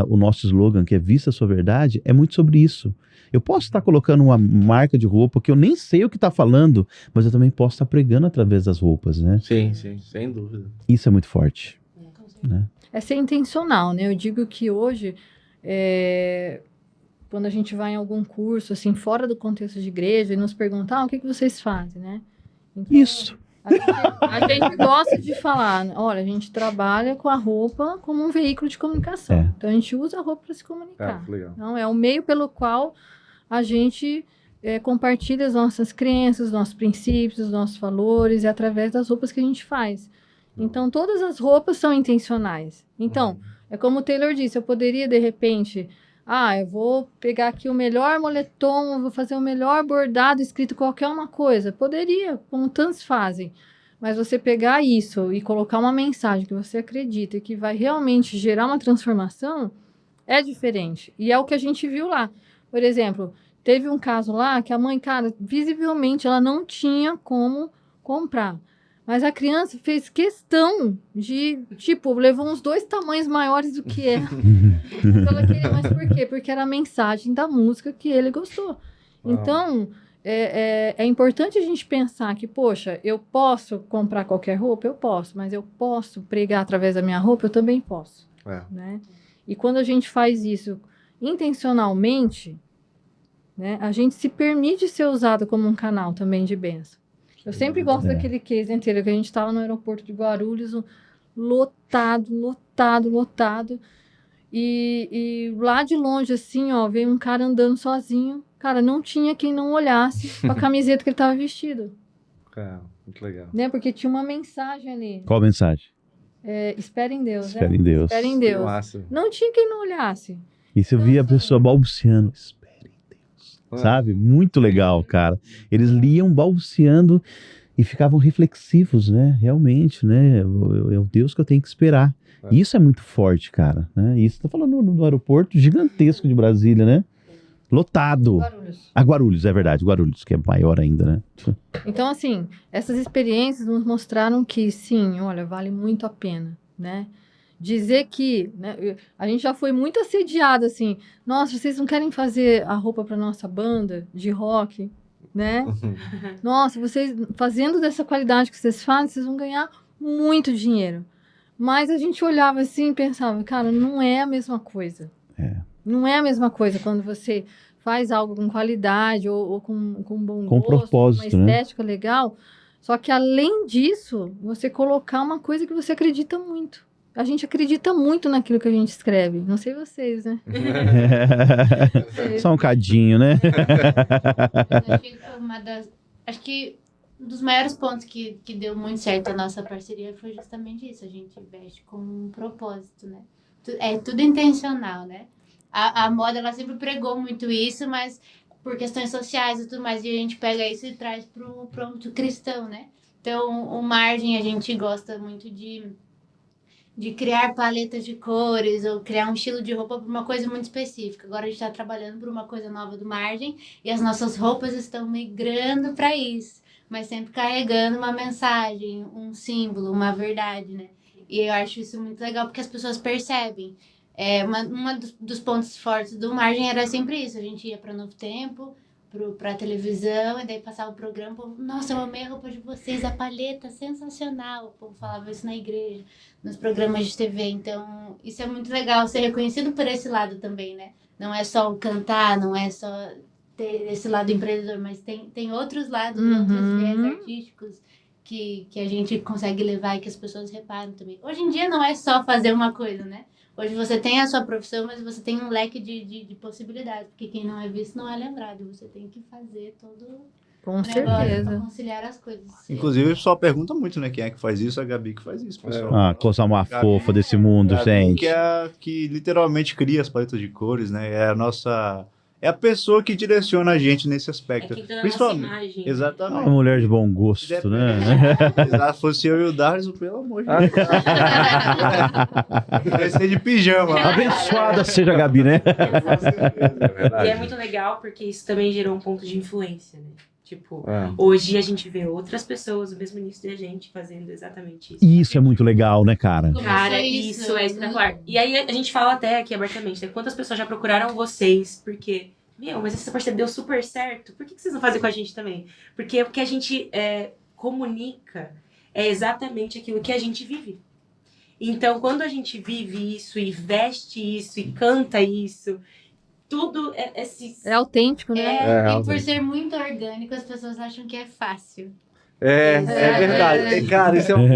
o nosso slogan, que é Vista a Sua Verdade, é muito sobre isso. Eu posso estar colocando uma marca de roupa que eu nem sei o que está falando, mas eu também posso estar pregando através das roupas, né? Sim, sem dúvida. Isso é muito forte. Né? É ser intencional, né? Eu digo que hoje, quando a gente vai em algum curso, assim, fora do contexto de igreja, e nos perguntam, o que vocês fazem, né? Então, isso. A gente gosta de falar, olha, a gente trabalha com a roupa como um veículo de comunicação. Então, a gente usa a roupa para se comunicar. Legal. Então, é o meio pelo qual a gente compartilha as nossas crenças, os nossos princípios, os nossos valores, e através das roupas que a gente faz. Então, todas as roupas são intencionais. Então, é como o Taylor disse, eu poderia, de repente... eu vou pegar aqui o melhor moletom, vou fazer o melhor bordado escrito qualquer uma coisa. Poderia, como tantos fazem. Mas você pegar isso e colocar uma mensagem que você acredita e que vai realmente gerar uma transformação, é diferente. E é o que a gente viu lá. Por exemplo, teve um caso lá que a mãe, cara, visivelmente ela não tinha como comprar. Mas a criança fez questão de, levou uns 2 tamanhos maiores do que ela. Mas por quê? Porque era a mensagem da música que ele gostou. Então, é importante a gente pensar que, poxa, eu posso comprar qualquer roupa? Eu posso. Mas eu posso pregar através da minha roupa? Eu também posso. Né? E quando a gente faz isso intencionalmente, né, a gente se permite ser usado como um canal também de bênção. Eu sempre gosto daquele case inteiro, que a gente estava no aeroporto de Guarulhos, lotado. E lá de longe, assim, veio um cara andando sozinho. Cara, não tinha quem não olhasse com a camiseta que ele estava vestido. Muito legal. Né? Porque tinha uma mensagem ali. Qual mensagem? Espere em Deus, Espere em Deus. Espere em Deus. Não tinha quem não olhasse. E se eu via a pessoa balbuciando, sabe? Muito legal, cara. Eles liam balbuciando e ficavam reflexivos, né? Realmente, né? É o Deus que eu tenho que esperar. Isso é muito forte, cara. Né? Isso tá falando no aeroporto gigantesco de Brasília, né? Lotado. Guarulhos, é verdade. Guarulhos, que é maior ainda, né? Então, assim, essas experiências nos mostraram que, sim, olha, vale muito a pena, né? Dizer que, né, a gente já foi muito assediado, assim, nossa, vocês não querem fazer a roupa para nossa banda de rock, né? Nossa, vocês fazendo dessa qualidade que vocês fazem, vocês vão ganhar muito dinheiro. Mas a gente olhava assim e pensava, cara, não é a mesma coisa. Não é a mesma coisa quando você faz algo com qualidade ou com bom Com gosto, propósito, uma né? estética legal. Só que além disso, você colocar uma coisa que você acredita muito. A gente acredita muito naquilo que a gente escreve. Não sei vocês, né? Só um cadinho, né? Acho que um dos maiores pontos que deu muito certo a nossa parceria foi justamente isso. A gente veste com um propósito, né? É tudo intencional, né? A moda, ela sempre pregou muito isso, mas por questões sociais e tudo mais, e a gente pega isso e traz pro âmbito cristão, né? Então, o Margem, a gente gosta muito de criar paletas de cores ou criar um estilo de roupa para uma coisa muito específica. Agora a gente está trabalhando por uma coisa nova do Margem e as nossas roupas estão migrando para isso, mas sempre carregando uma mensagem, um símbolo, uma verdade, né? E eu acho isso muito legal porque as pessoas percebem. Uma dos pontos fortes do Margem era sempre isso. A gente ia para Novo Tempo, pra televisão, e daí passava o programa, o povo, nossa, eu amei a roupa de vocês, a paleta, sensacional. O povo falava isso na igreja, nos programas de TV. Então, isso é muito legal, ser reconhecido por esse lado também, né? Não é só o cantar, não é só ter esse lado empreendedor, mas tem outros lados, outros viés artísticos que a gente consegue levar e que as pessoas reparam também. Hoje em dia não é só fazer uma coisa, né? Hoje você tem a sua profissão, mas você tem um leque de possibilidades, porque quem não é visto não é lembrado. Você tem que fazer todo Com o negócio para certeza. conciliar as coisas. Inclusive, o pessoal pergunta muito, né? Quem é que faz isso? A Gabi que faz isso, pessoal. Ah, coisa mais Gabi- fofa desse mundo, Gabi gente. Que é a que literalmente cria as paletas de cores, né? É a nossa... É a pessoa que direciona a gente nesse aspecto. É quem tá na nossa Principalmente. imagem. Uma Exatamente. mulher de bom gosto, né? Se fosse eu e o Darius, pelo amor de Deus. Vai ser de pijama. Abençoada seja a Gabi, né? Com certeza. É verdade. E é muito legal porque isso também gerou um ponto de influência, né? Tipo, É. hoje a gente vê outras pessoas do mesmo nicho da gente fazendo exatamente isso. Isso é muito legal, né, cara? Cara, Começou isso é espetacular. E aí a gente fala até aqui abertamente, né? Quantas pessoas já procuraram vocês, porque, mas essa parceria deu super certo, por que vocês não fazem com a gente também? Porque o que a gente comunica é exatamente aquilo que a gente vive. Então, quando a gente vive isso e veste isso e canta isso, tudo É autêntico, né? E por ser muito orgânico, as pessoas acham que é fácil. É verdade. Cara, isso é um...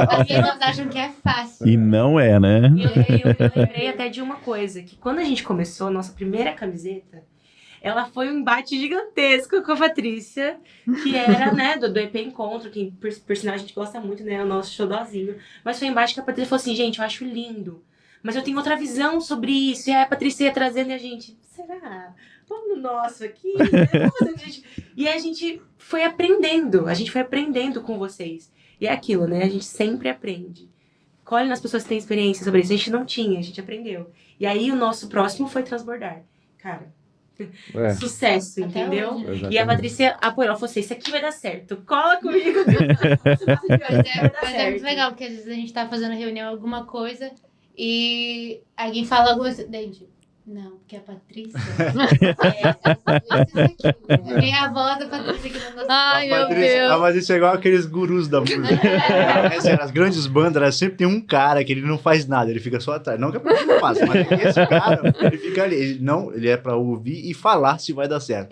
As pessoas acham que é fácil. E não é, né? Eu lembrei até de uma coisa, que quando a gente começou, a nossa primeira camiseta, ela foi um embate gigantesco com a Patrícia, que era, né, do EP Encontro, que por sinal a gente gosta muito, né, o nosso xodózinho. Mas foi um embate que a Patrícia falou assim, gente, eu acho lindo, mas eu tenho outra visão sobre isso. E aí a Patrícia ia trazendo e a gente, será? Vamos no nosso aqui? Né? Vamos fazer, gente. E aí a gente foi aprendendo com vocês. E é aquilo, né, a gente sempre aprende. Colhe nas pessoas que têm experiência sobre isso. A gente não tinha, a gente aprendeu. E aí o nosso próximo foi transbordar. Cara, sucesso, Até entendeu? hoje. Exatamente. E a Patrícia apoiou, ela falou assim, isso aqui vai dar certo, cola comigo. Mas é muito legal, porque às vezes a gente tá fazendo reunião, alguma coisa, e alguém fala alguma coisa, gente, não, porque a Patrícia vem a voz da Patrícia aqui no nosso... Ai, meu A Deus. Patrícia é igual aqueles gurus da música. Assim, as grandes bandas, elas sempre tem um cara que ele não faz nada, ele fica só atrás. Não que a Patrícia não faça, mas esse cara, ele fica ali. Ele é pra ouvir e falar se vai dar certo.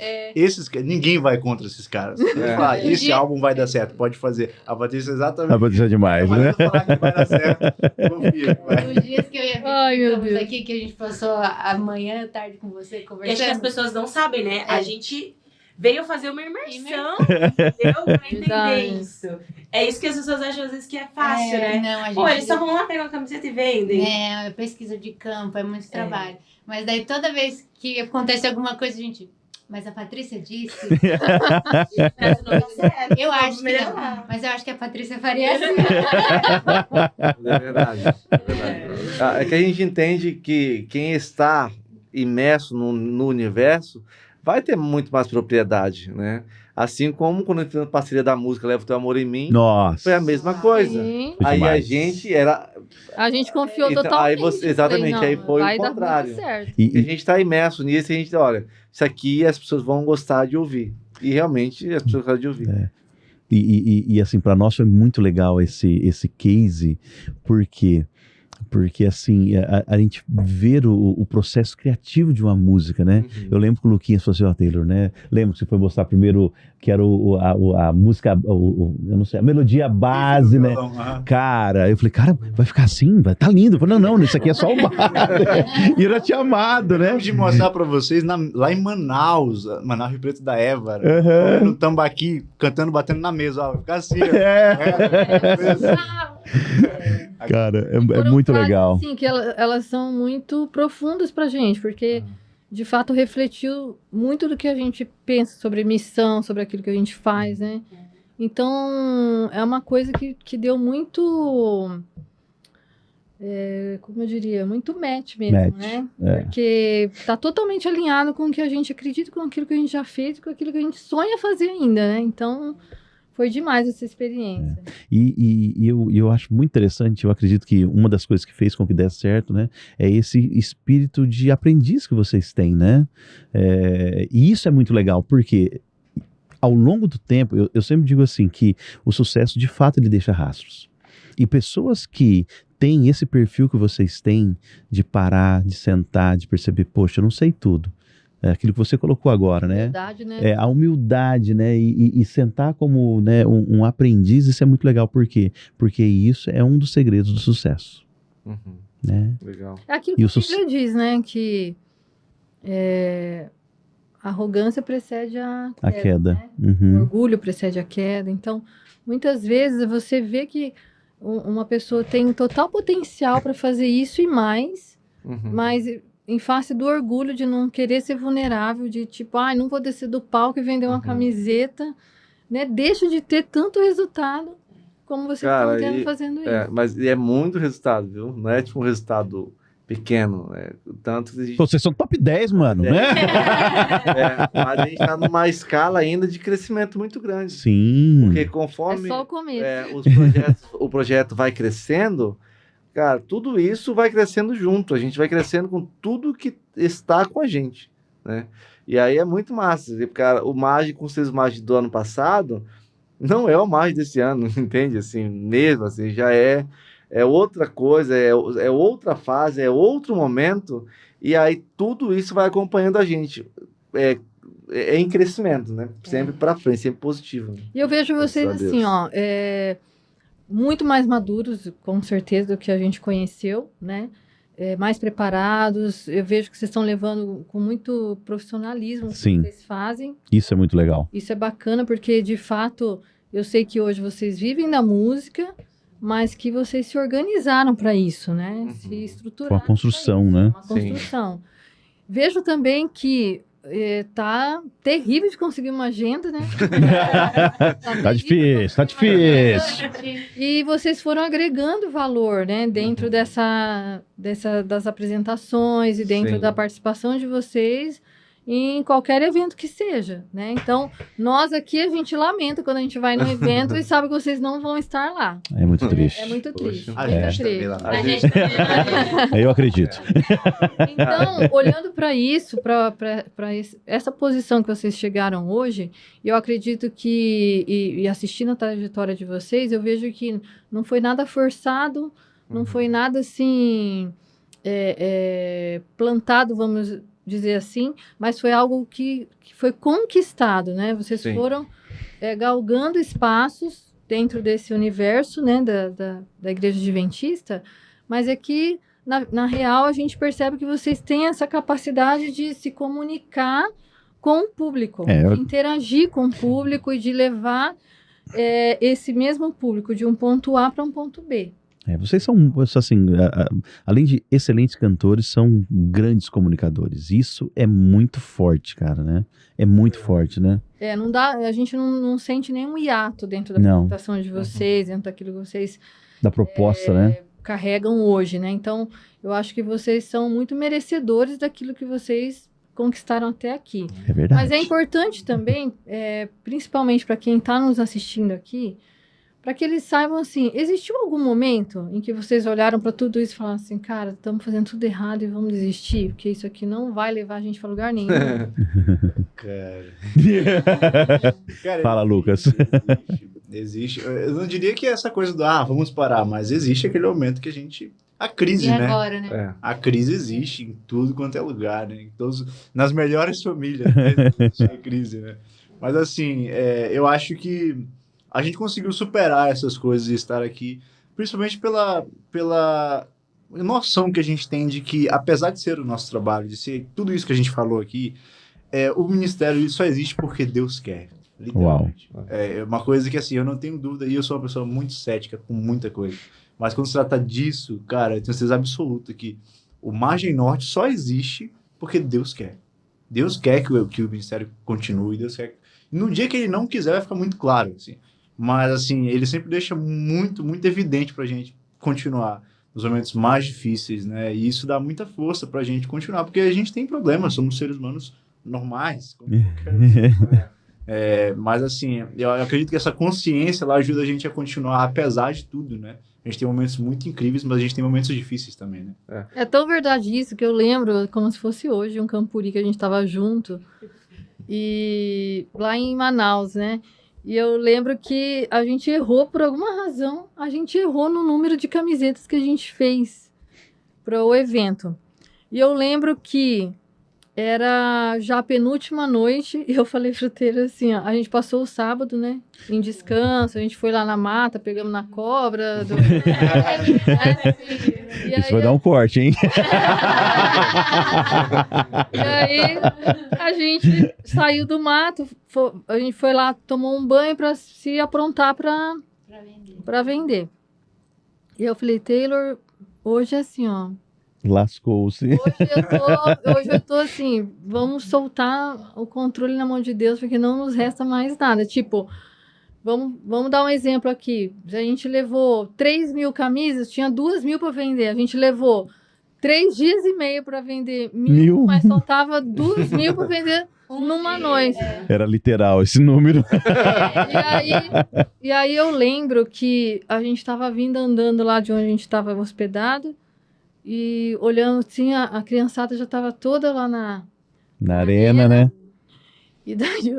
Ninguém vai contra esses caras. Ele fala, esse álbum vai dar certo, pode fazer. A Patrícia é exatamente... A Patrícia é demais, né? Mas eu falar que vai dar certo, confia que vai. Os dias que eu ia Ai, meu ficamos Deus. aqui, que a gente passou a manhã, tarde com você E acho que as conversando. pessoas não sabem, né? A gente veio fazer uma imersão, entendeu? Pra entender Verdade. isso. É isso que as pessoas acham às vezes que é fácil, né? Não, a gente... Pô, eles só vão lá pegar uma camiseta e vendem. É pesquisa de campo, é muito trabalho. Mas daí toda vez que acontece alguma coisa, a gente... Mas a Patrícia disse... Eu acho que não. Mas eu acho que a Patrícia faria assim. É verdade. É que a gente entende que quem está imerso no universo vai ter muito mais propriedade, né? Assim como quando eu fiz a parceria da música Leva o Teu Amor em Mim, Nossa. foi a mesma coisa. Sim. Foi Aí a demais. gente era... A gente confiou Então, totalmente. aí você- exatamente, Falei, aí não, foi o vai dar contrário. muito certo. A gente está imerso nisso e a gente, olha, isso aqui as pessoas vão gostar de ouvir. E realmente as pessoas gostam de ouvir. E assim, para nós foi muito legal esse case, porque assim, a gente ver o processo criativo de uma música, né? Uhum. Eu lembro que o Luquinhas falou assim, ó, Taylor, né? Lembro que você foi mostrar primeiro que era a música, eu não sei, a melodia base, né? Cara, eu falei, cara, vai ficar assim? Tá lindo. Eu falei, não, isso aqui é só o base. E eu já tinha amado, né? Vamos de mostrar pra vocês lá em Manaus, Rio Preto da Eva, Aham. no tambaqui, cantando, batendo na mesa, ó, vai ficar assim, ó. Cara, é Foram muito frases, legal. Assim, que elas são muito profundas pra gente, porque de fato refletiu muito do que a gente pensa sobre missão, sobre aquilo que a gente faz, né? Então, é uma coisa que deu muito, como eu diria, muito match mesmo, Match, né? é. Porque tá totalmente alinhado com o que a gente acredita, com aquilo que a gente já fez, com aquilo que a gente sonha fazer ainda, né? Então, foi demais essa experiência. E eu acho muito interessante, eu acredito que uma das coisas que fez com que desse certo, né, é esse espírito de aprendiz que vocês têm, né? E isso é muito legal, porque ao longo do tempo, eu sempre digo assim, que o sucesso de fato ele deixa rastros. E pessoas que têm esse perfil que vocês têm de parar, de sentar, de perceber, poxa, eu não sei tudo. É aquilo que você colocou agora, né? Verdade, né? A humildade, né? E sentar como, né, um aprendiz, isso é muito legal. Por quê? Porque isso é um dos segredos do sucesso, Uhum. né? Legal. É aquilo E que o a Bíblia diz, né? Que a arrogância precede a A queda. queda. Né? O Uhum. orgulho precede a queda. Então, muitas vezes você vê que uma pessoa tem total potencial para fazer isso e mais, Uhum. mas em face do orgulho de não querer ser vulnerável, de tipo, não vou descer do palco e vender uma Uhum. camiseta, né? Deixa de ter tanto resultado como você está Cara, tendo fazendo isso. mas é muito resultado, viu? Não é tipo um resultado pequeno. Tanto que a gente, Pô, vocês são top 10, mano, né? mas a gente tá numa escala ainda de crescimento muito grande. Sim. Porque É conforme só o começo. o projeto vai crescendo, cara, tudo isso vai crescendo junto. A gente vai crescendo com tudo que está com a gente, né? E aí é muito massa. Cara, o Mágico, com os seus Mágicos do ano passado, não é o Mágico desse ano, entende? Assim, mesmo assim, já é outra coisa, é outra fase, é outro momento. E aí tudo isso vai acompanhando a gente. É em crescimento, né? Sempre para frente, sempre positivo. Né? E eu vejo vocês Graças a assim, Deus. ó, muito mais maduros, com certeza, do que a gente conheceu, né? Mais preparados. Eu vejo que vocês estão levando com muito profissionalismo o que Sim. vocês fazem. Isso é muito legal. Isso é bacana porque, de fato, eu sei que hoje vocês vivem da música, mas que vocês se organizaram para isso, né? Uhum. Se estruturaram. Foi uma construção, pra isso, né? Uma construção. Vejo também que tá terrível de conseguir uma agenda, né? Tá difícil, tá difícil. E vocês foram agregando valor, né? Dentro das apresentações e dentro Sim. da participação de vocês em qualquer evento que seja, né? Então, nós aqui, a gente lamenta quando a gente vai no evento e sabe que vocês não vão estar lá. É muito triste. É muito triste. Poxa. A muito gente também triste. lá. A gente- Eu acredito. Então, olhando para isso, para essa posição que vocês chegaram hoje, eu acredito que, e assistindo a trajetória de vocês, eu vejo que não foi nada forçado, não foi nada assim plantado, vamos dizer assim, mas foi algo que foi conquistado, né? Vocês Sim. foram galgando espaços dentro desse universo, né, da Igreja Adventista, mas é que, na real, a gente percebe que vocês têm essa capacidade de se comunicar com o público, de interagir com o público e de levar esse mesmo público de um ponto A para um ponto B. Vocês são, assim, além de excelentes cantores, são grandes comunicadores. Isso é muito forte, cara, né? É muito forte, né? Não dá, a gente não sente nenhum hiato dentro da Não. apresentação de vocês, dentro daquilo que vocês Da proposta, né? carregam hoje, né? Então, eu acho que vocês são muito merecedores daquilo que vocês conquistaram até aqui. É verdade. Mas é importante também, principalmente para quem está nos assistindo aqui, para que eles saibam assim, existiu algum momento em que vocês olharam para tudo isso e falaram assim, cara, estamos fazendo tudo errado e vamos desistir, porque isso aqui não vai levar a gente para lugar nenhum. Cara. Cara, Fala, Lucas. Existe. Eu não diria que é essa coisa do, vamos parar, mas existe aquele momento que a gente... A crise, E né? agora, né? A crise existe em tudo quanto é lugar, né? Nas melhores famílias, né? Existe a crise, né? Mas assim, eu acho que a gente conseguiu superar essas coisas e estar aqui, principalmente pela noção que a gente tem de que, apesar de ser o nosso trabalho, de ser tudo isso que a gente falou aqui, o ministério só existe porque Deus quer. Literalmente. É uma coisa que, assim, eu não tenho dúvida, e eu sou uma pessoa muito cética com muita coisa. Mas quando se trata disso, cara, eu tenho certeza absoluta que o Margem Norte só existe porque Deus quer. Deus quer que o ministério continue, Deus quer. E no dia que ele não quiser, vai ficar muito claro, assim. Mas, assim, ele sempre deixa muito, muito evidente pra gente continuar nos momentos mais difíceis, né? E isso dá muita força pra gente continuar, porque a gente tem problemas, somos seres humanos normais, como qualquer um. Mas, assim, eu acredito que essa consciência lá ajuda a gente a continuar, apesar de tudo, né? A gente tem momentos muito incríveis, mas a gente tem momentos difíceis também, né? É tão verdade isso que eu lembro, como se fosse hoje, um campuri que a gente estava junto, e lá em Manaus, né? E eu lembro que a gente errou, por alguma razão, a gente errou no número de camisetas que a gente fez para o evento. E eu lembro que era já a penúltima noite, e eu falei pro Teiro assim, ó, a gente passou o sábado, né, em descanso, a gente foi lá na mata, pegamos na cobra. Isso vai dar um corte, hein? E aí a gente saiu do mato, a gente foi lá, tomou um banho para se aprontar para vender. E eu falei, Taylor, hoje é assim, ó. Lascou-se. Hoje eu tô assim, vamos soltar o controle na mão de Deus, porque não nos resta mais nada. Tipo, vamos dar um exemplo aqui. A gente levou 3.000 camisas, tinha 2.000 para vender. A gente levou 3 dias e meio para vender 1.000, mas faltava 2.000 para vender numa noite. Era literal esse número. E aí eu lembro que a gente estava vindo andando lá de onde a gente estava hospedado, e olhando assim, a criançada já estava toda lá na arena, né? E daí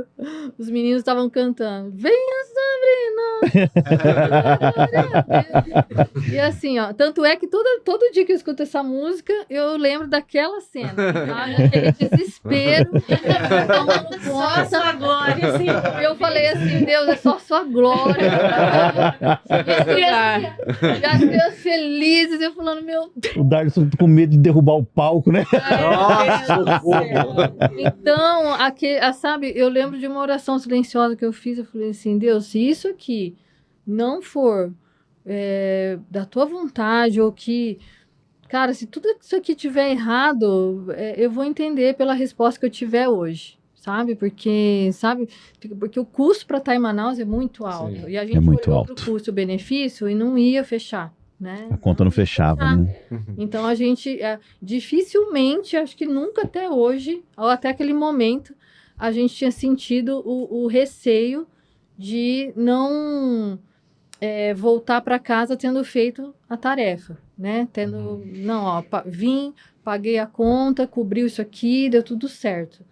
os meninos estavam cantando, venha Sabrina! E assim, ó, tanto é que todo dia que eu escuto essa música, eu lembro daquela cena, sabe? Aquele desespero, tomando Só conta. sua glória, assim. Eu falei assim, Deus, é só sua glória. E as crianças felizes, eu falando, meu Deus. O Darlison com medo de derrubar o palco, né? Então, sabe, eu lembro de uma oração silenciosa que eu fiz, eu falei assim, Deus, se isso aqui não for da tua vontade, ou que, cara, se tudo isso aqui tiver errado, eu vou entender pela resposta que eu tiver hoje, sabe? Porque o custo para estar em Manaus é muito alto. Sim. E a gente olhou para o custo-benefício e não ia fechar, né? A conta não fechava, né? Então, a gente, dificilmente, acho que nunca até hoje, ou até aquele momento, a gente tinha sentido o receio de não voltar para casa tendo feito a tarefa, né? Vim, paguei a conta, cobriu isso aqui, deu tudo certo.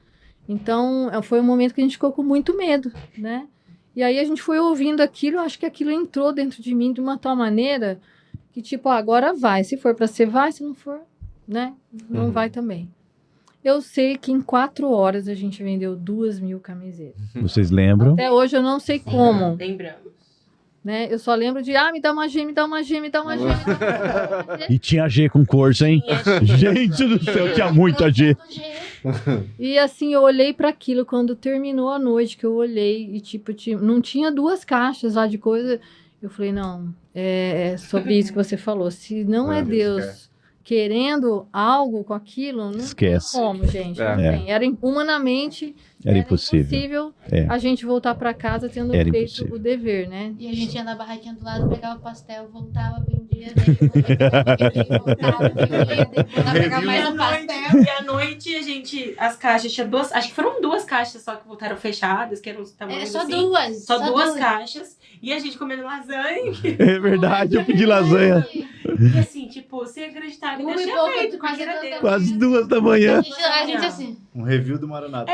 Então, foi um momento que a gente ficou com muito medo, né? E aí a gente foi ouvindo aquilo, acho que aquilo entrou dentro de mim de uma tal maneira que, tipo, agora vai. Se for para ser, vai. Se não for, né? Não vai também. Eu sei que em 4 horas a gente vendeu 2.000 camisetas. Vocês lembram? Até hoje eu não sei como. Lembramos. Né? Eu só lembro de, me dá uma G, me dá uma G, me dá uma G. E tinha G com curso, hein? Gente do céu, tinha muita G. E assim, eu olhei para aquilo quando terminou a noite, que eu olhei e tipo, não tinha 2 caixas lá de coisa. Eu falei, não, é sobre isso que você falou. Se não é Deus querendo algo com aquilo, não esquece. Tem como, gente. Não tem. Humanamente, era impossível a gente voltar para casa tendo feito o dever, né? E a gente ia na barraquinha do lado, pegava pastel, voltava, vendia, daí voltava, vendia, voltava, pegar mais um pastel. E à noite as caixas, tinha duas, acho que foram 2 caixas só que voltaram fechadas, que eram os tamanhos Só assim. 2. Só 2 caixas. E a gente comendo lasanha. É verdade, eu pedi lasanha. E assim, tipo, sem acreditar que Uma Deus e tinha pouco, feito, quase porque era duas Deus. Quase 2 da manhã. A gente assim. Um review do Maranata.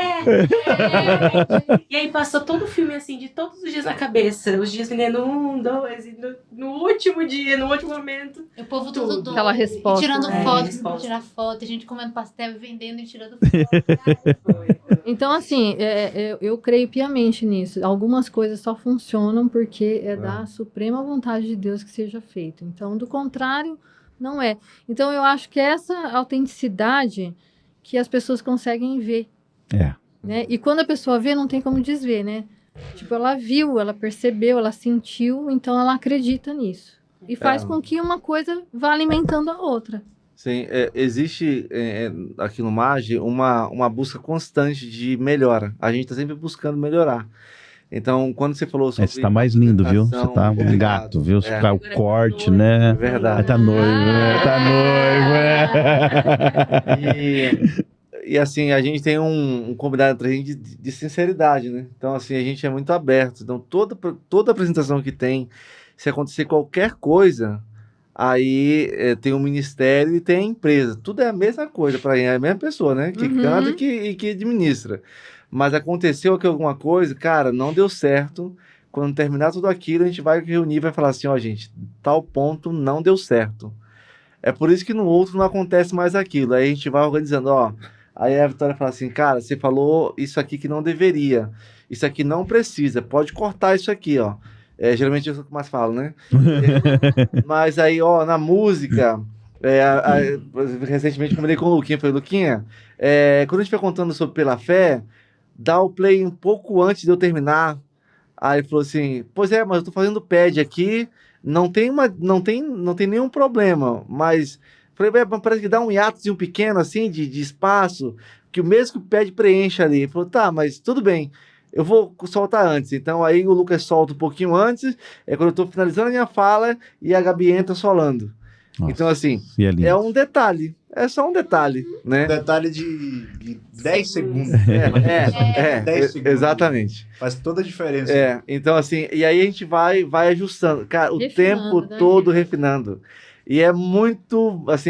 E aí passou todo o filme assim, de todos os dias na cabeça. Os dias vendendo 1, 2, e no último dia, no último momento. O povo tudo doido. Aquela resposta. E tirando né? foto, resposta. pra tirar foto. A gente comendo pastel e vendendo e tirando foto. Então, assim, eu creio piamente nisso. Algumas coisas só funcionam porque é da suprema vontade de Deus que seja feito. Então, do contrário, não é. Então, eu acho que essa autenticidade que as pessoas conseguem ver. Né? E quando a pessoa vê, não tem como desver, né? Tipo, ela viu, ela percebeu, ela sentiu, então ela acredita nisso. E faz com que uma coisa vá alimentando a outra. Sim, existe aqui no MAGE uma busca constante de melhora. A gente está sempre buscando melhorar. Então, quando você falou sobre... Você tá mais lindo, viu? Você tá um gato, viu? Você tá o corte, né? É verdade. Tá noivo, né? Tá noivo, né? E assim, a gente tem um combinado entre a gente de sinceridade, né? Então, assim, a gente é muito aberto. Então, toda apresentação que tem, se acontecer qualquer coisa, aí tem um ministério e tem a empresa. Tudo é a mesma coisa para é a mesma pessoa, né? Que canta e que administra. Mas aconteceu aqui alguma coisa, cara, não deu certo. Quando terminar tudo aquilo, a gente vai reunir e vai falar assim, ó, gente, tal ponto não deu certo. É por isso que no outro não acontece mais aquilo. Aí a gente vai organizando, ó. Aí a Vitória fala assim, cara, você falou isso aqui que não deveria. Isso aqui não precisa, pode cortar isso aqui, ó. Geralmente eu mais falo, né? Mas aí, ó, na música, recentemente comentei com o Luquinha, falei, Luquinha, quando a gente vai contando sobre Pela Fé, dá o play um pouco antes de eu terminar. Aí ele falou assim, pois é, mas eu tô fazendo pad aqui, não tem nenhum problema, mas falei, parece que dá um hiatozinho pequeno assim, de espaço, que o mesmo que o pad preenche ali. Ele falou, tá, mas tudo bem, eu vou soltar antes. Então aí o Lucas solta um pouquinho antes, quando eu tô finalizando a minha fala e a Gabi entra solando. Nossa, então assim, é um detalhe, é só um detalhe, né? Um detalhe de 10 segundos. 10 segundos. Exatamente. Faz toda a diferença. Então assim, e aí a gente vai ajustando, cara, o Refinando, tempo né, todo gente? refinando. E é muito, assim,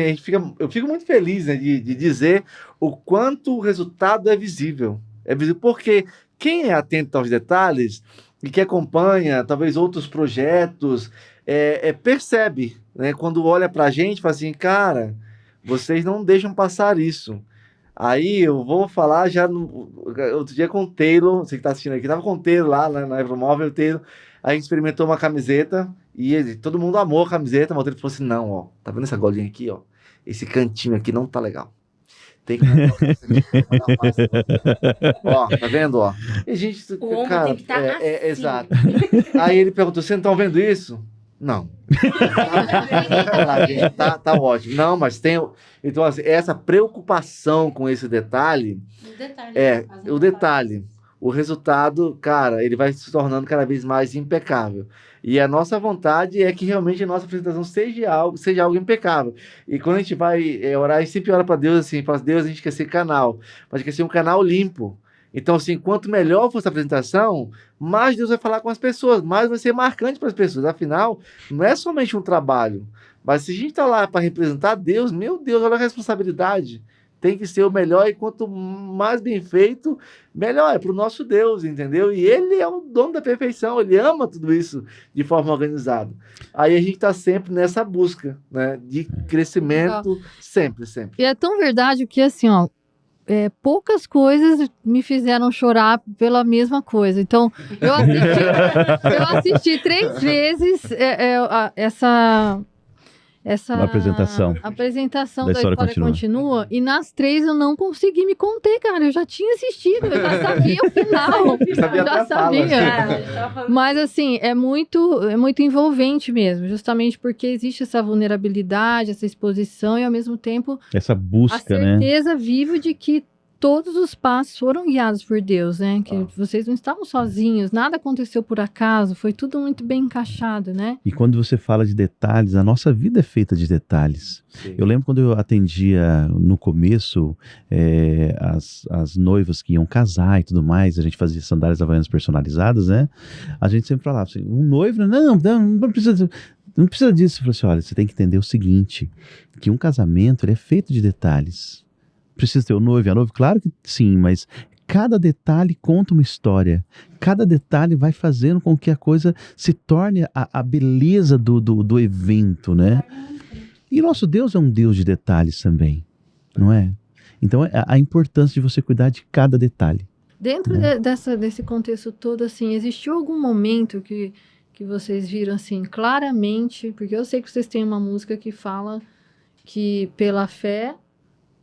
eu fico muito feliz, né, de dizer o quanto o resultado é visível. É visível porque quem é atento aos detalhes e que acompanha, talvez, outros projetos, percebe, né, quando olha pra gente, fala assim, cara, vocês não deixam passar isso. Aí eu vou falar já outro dia com o Taylor, você que tá assistindo aqui, tava com o Taylor lá na Euromóvel, o Taylor, aí a gente experimentou uma camiseta e todo mundo amou a camiseta, mas ele falou assim, não, ó, tá vendo essa golinha aqui, ó? Esse cantinho aqui não tá legal. Tem que ó, tá vendo, ó? E a gente, O ombro cara, tem que tá assim. exato. Aí ele perguntou, vocês não estão vendo isso? Não. Tá ótimo. Não, mas tem... Então, assim, essa preocupação com esse detalhe... o detalhe. O resultado, cara, ele vai se tornando cada vez mais impecável. E a nossa vontade é que realmente a nossa apresentação seja algo impecável. E quando a gente vai orar, a gente sempre ora para Deus assim, fala, Deus, a gente quer ser canal, mas quer ser um canal limpo. Então, assim, quanto melhor for essa apresentação, mais Deus vai falar com as pessoas, mais vai ser marcante para as pessoas. Afinal, não é somente um trabalho, mas se a gente está lá para representar Deus, meu Deus, olha a responsabilidade. Tem que ser o melhor, e quanto mais bem feito, melhor. É para o nosso Deus, entendeu? E Ele é o dono da perfeição, Ele ama tudo isso de forma organizada. Aí a gente está sempre nessa busca, né, de crescimento, sempre. E é tão verdade que, assim, ó, poucas coisas me fizeram chorar pela mesma coisa. Então, eu assisti 3 vezes essa apresentação da História Continua, e nas 3 eu não consegui me conter, cara. Eu já tinha assistido, eu já sabia o final. Já sabia. Mas assim, é muito envolvente mesmo, justamente porque existe essa vulnerabilidade, essa exposição e ao mesmo tempo essa busca, a certeza viva de que todos os passos foram guiados por Deus, né? Que Ah. vocês não estavam sozinhos, nada aconteceu por acaso, foi tudo muito bem encaixado, né? E quando você fala de detalhes, a nossa vida é feita de detalhes. Sim. Eu lembro quando eu atendia no começo as noivas que iam casar e tudo mais, a gente fazia sandálias havaianas personalizadas, né? A gente sempre falava assim, um noivo, não precisa... Não precisa disso. Eu falei assim, olha, você tem que entender o seguinte, que um casamento ele é feito de detalhes. Precisa ter o noivo e a noiva? Claro que sim, mas cada detalhe conta uma história. Cada detalhe vai fazendo com que a coisa se torne a beleza do evento, né? E nosso Deus é um Deus de detalhes também, não é? Então, a importância de você cuidar de cada detalhe. Dentro desse contexto todo, assim, existiu algum momento que vocês viram, assim, claramente, porque eu sei que vocês têm uma música que fala que pela fé,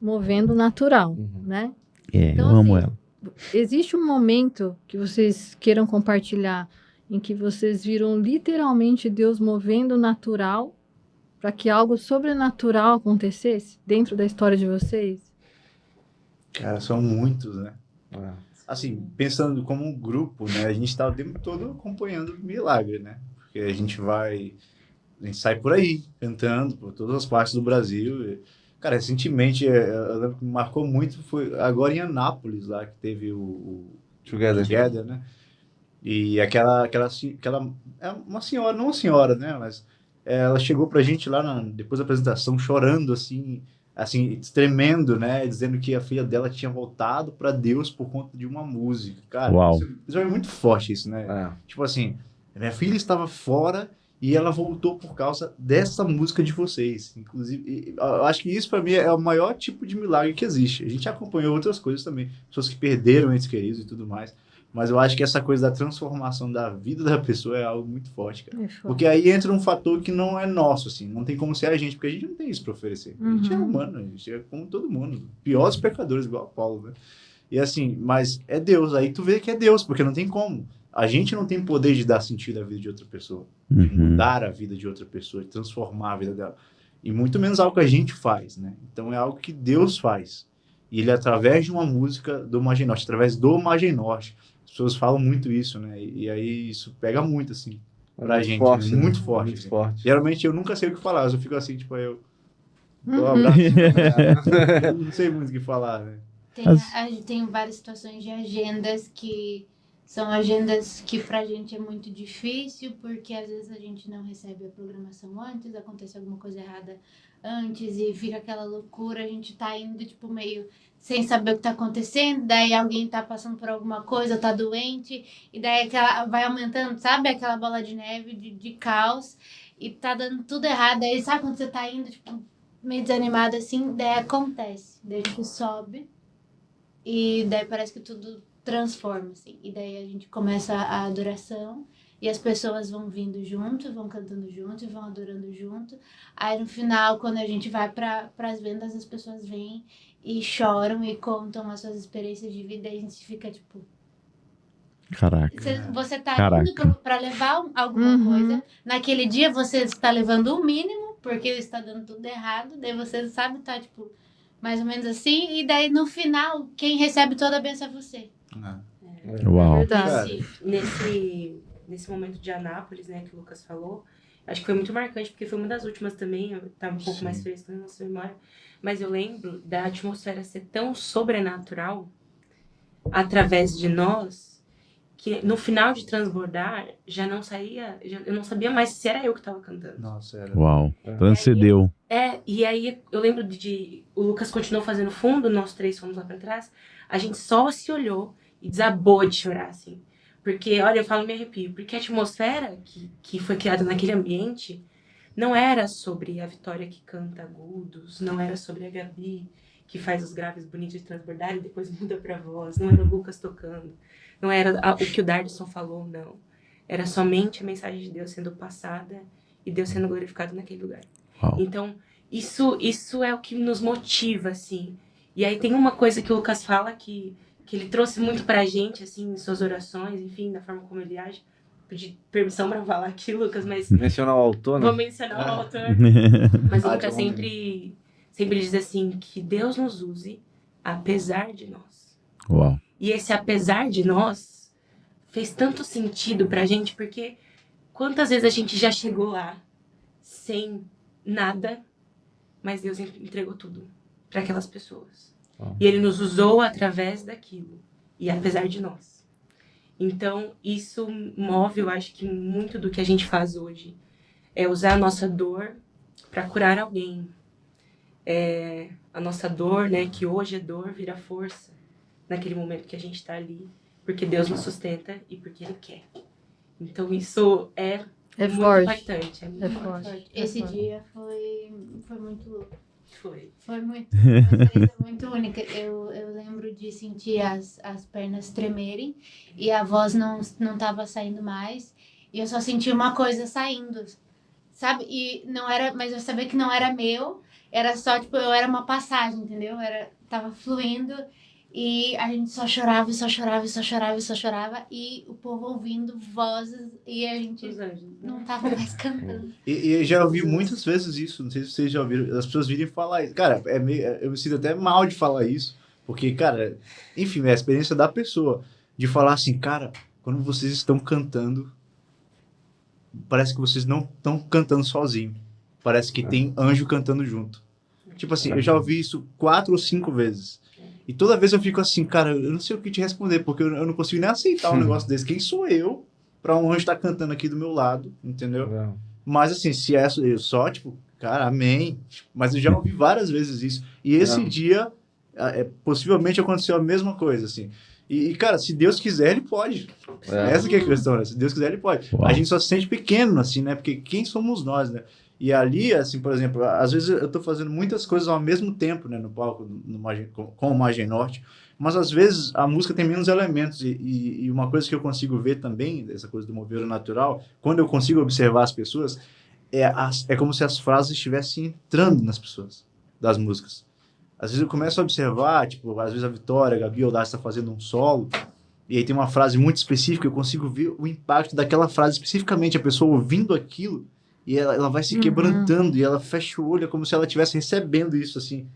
movendo o natural, né? Então, Eu amo assim, ela. existe um momento que vocês queiram compartilhar em que vocês viram literalmente Deus movendo o natural para que algo sobrenatural acontecesse dentro da história de vocês? Cara, são muitos, né? Ah. Assim, pensando como um grupo, né? A gente tá o tempo todo acompanhando o milagre, né? Porque a gente sai por aí, cantando por todas as partes do Brasil. Cara, recentemente, eu lembro que me marcou muito, foi agora em Anápolis, lá que teve o Together, né? E aquela é uma senhora, não uma senhora, né? Mas ela chegou pra gente lá depois da apresentação, chorando, assim, tremendo, né? Dizendo que a filha dela tinha voltado pra Deus por conta de uma música. Cara, Uau. isso é muito forte, isso, né? É. Tipo assim, minha filha estava fora e ela voltou por causa dessa música de vocês. Inclusive, eu acho que isso pra mim é o maior tipo de milagre que existe. A gente acompanhou outras coisas também, pessoas que perderam entes queridos e tudo mais. Mas eu acho que essa coisa da transformação da vida da pessoa é algo muito forte, cara. Porque aí entra um fator que não é nosso, assim. Não tem como ser a gente, porque a gente não tem isso pra oferecer. A gente é humano, a gente é como todo mundo. Piores pecadores, igual a Paulo, né? E assim, mas é Deus. Aí tu vê que é Deus, porque não tem como. A gente não tem poder de dar sentido à vida de outra pessoa. De mudar a vida de outra pessoa, de transformar a vida dela. E muito menos algo que a gente faz, né? Então é algo que Deus faz. E ele, através de uma música do Margem Norte, através do Margem Norte, as pessoas falam muito isso, né? E aí isso pega muito, assim, pra Muito gente. forte, Né? né? Muito forte. Muito Assim. forte. Geralmente eu nunca sei o que falar, eu fico assim, tipo, eu dou um abraço. Eu não sei muito o que falar, né? Tem várias situações de agendas que são agendas que pra gente é muito difícil, porque às vezes a gente não recebe a programação antes, acontece alguma coisa errada antes e fica aquela loucura, a gente tá indo tipo meio sem saber o que tá acontecendo, daí alguém tá passando por alguma coisa, tá doente, e daí vai aumentando, sabe? Aquela bola de neve de caos, e tá dando tudo errado, aí sabe quando você tá indo, tipo, meio desanimado assim, daí acontece, daí a gente sobe, e daí parece que tudo transforma, assim. E daí a gente começa a adoração e as pessoas vão vindo junto, vão cantando junto e vão adorando junto. Aí no final, quando a gente vai para as vendas, as pessoas vêm e choram e contam as suas experiências de vida e a gente fica tipo... Caraca. Você tá Caraca. indo para levar alguma coisa. Naquele dia você está levando o mínimo, porque está dando tudo errado. Daí você sabe, tá tipo... mais ou menos assim, e daí no final, quem recebe toda a bênção é você. Uau. Verdade. Nesse momento de Anápolis, né, que o Lucas falou, acho que foi muito marcante, porque foi uma das últimas também, eu tava um pouco mais fresca na nossa memória, mas eu lembro da atmosfera ser tão sobrenatural através de nós, que no final de Transbordar, eu não sabia mais se era eu que tava cantando. Nossa, era. Uau. Transcendeu. E aí eu lembro o Lucas continuou fazendo fundo, nós três fomos lá pra trás, a gente só se olhou e desabou de chorar, assim. Porque, olha, eu falo me arrepio, porque a atmosfera que foi criada naquele ambiente não era sobre a Vitória que canta agudos, não era sobre a Gabi que faz os graves bonitos de transbordar e depois muda pra voz, não era o Lucas tocando, não era o que o Dardison falou, não. Era somente a mensagem de Deus sendo passada e Deus sendo glorificado naquele lugar. Uau. Então, isso é o que nos motiva, assim. E aí tem uma coisa que o Lucas fala que ele trouxe muito pra gente, assim, em suas orações, enfim, da forma como ele age. Pedi permissão pra falar aqui, Lucas, mas... Mencionar o autor, né? Vou mencionar o autor. Mas o Lucas sempre diz assim, que Deus nos use apesar de nós. Uau. E esse apesar de nós fez tanto sentido pra gente, porque quantas vezes a gente já chegou lá sem nada, mas Deus entregou tudo para aquelas pessoas. E Ele nos usou através daquilo, e apesar de nós. Então, isso move, eu acho que muito do que a gente faz hoje. É usar a nossa dor para curar alguém. A nossa dor, né, que hoje é dor, vira força naquele momento que a gente está ali, porque Deus nos sustenta e porque Ele quer. Então, isso é muito forte. impactante. É forte. Esse dia foi muito louco. Foi Uma experiência muito única. Eu lembro de sentir as pernas tremerem e a voz não tava saindo mais. E eu só senti uma coisa saindo, sabe? E não era, mas eu sabia que não era meu. Era só, tipo, eu era uma passagem, entendeu? Tava fluindo e a gente só chorava, e só chorava, e só chorava, e só chorava. E o povo ouvindo vozes e a gente Os anjos. não tava mais cantando. E eu já ouvi muitas vezes isso, não sei se vocês já ouviram, as pessoas virem falar isso. Cara, eu me sinto até mal de falar isso, porque, cara, enfim, é a experiência da pessoa, de falar assim, cara, quando vocês estão cantando, parece que vocês não estão cantando sozinho, parece que tem anjo cantando junto. Tipo assim, eu já ouvi isso 4 ou 5 vezes. E toda vez eu fico assim, cara, eu não sei o que te responder, porque eu não consigo nem aceitar um negócio desse. Quem sou eu pra um anjo estar cantando aqui do meu lado, entendeu? Não. Mas assim, se é eu só, tipo, cara, amém. Mas eu já ouvi várias vezes isso. E esse dia, possivelmente aconteceu a mesma coisa, assim. E, cara, se Deus quiser, Ele pode. Essa que é a questão, né? Se Deus quiser, Ele pode. Uau. A gente só se sente pequeno, assim, né? Porque quem somos nós, né? E ali, assim, por exemplo, às vezes eu tô fazendo muitas coisas ao mesmo tempo, né? No palco, com o Margem Norte. Mas, às vezes, a música tem menos elementos. E uma coisa que eu consigo ver também, essa coisa do mover natural, quando eu consigo observar as pessoas, é como se as frases estivessem entrando nas pessoas, das músicas. Às vezes eu começo a observar, tipo, às vezes a Vitória, a Gabi, o Dácio tá fazendo um solo, e aí tem uma frase muito específica, eu consigo ver o impacto daquela frase especificamente, a pessoa ouvindo aquilo, e ela vai se quebrantando, e ela fecha o olho, é como se ela estivesse recebendo isso, assim,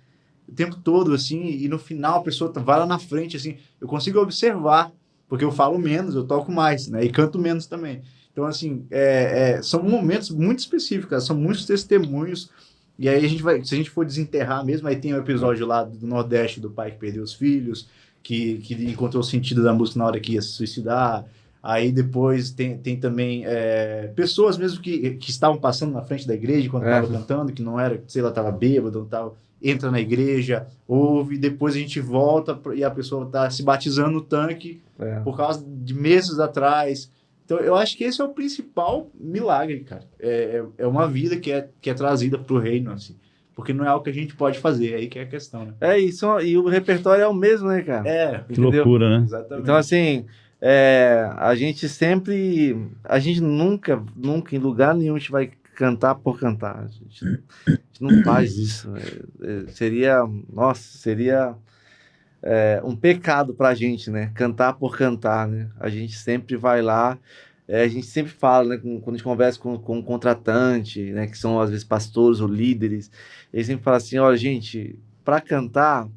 o tempo todo, assim, e no final a pessoa vai lá na frente, assim, eu consigo observar, porque eu falo menos, eu toco mais, né, e canto menos também. Então, assim, são momentos muito específicos, são muitos testemunhos. E aí se a gente for desenterrar mesmo, aí tem o episódio lá do Nordeste do pai que perdeu os filhos, que encontrou o sentido da música na hora que ia se suicidar. Aí depois tem também pessoas mesmo que estavam passando na frente da igreja quando estavam cantando, que não era, sei lá, estava bêbado, tal, entra na igreja, ouve, depois a gente volta e a pessoa está se batizando no tanque por causa de meses atrás. Então, eu acho que esse é o principal milagre, cara. É uma vida que é trazida pro reino, assim. Porque não é algo que a gente pode fazer, aí que é a questão, né? É isso, e o repertório é o mesmo, né, cara? Que Entendeu? loucura, né? Exatamente. Então, assim, a gente nunca em lugar nenhum a gente vai cantar por cantar. A gente não faz isso. Seria um pecado pra gente, né? Cantar por cantar, né? A gente sempre vai lá, a gente sempre fala, né? Quando a gente conversa com um contratante, né? Que são às vezes pastores ou líderes, eles sempre falam assim, olha, gente, pra cantar,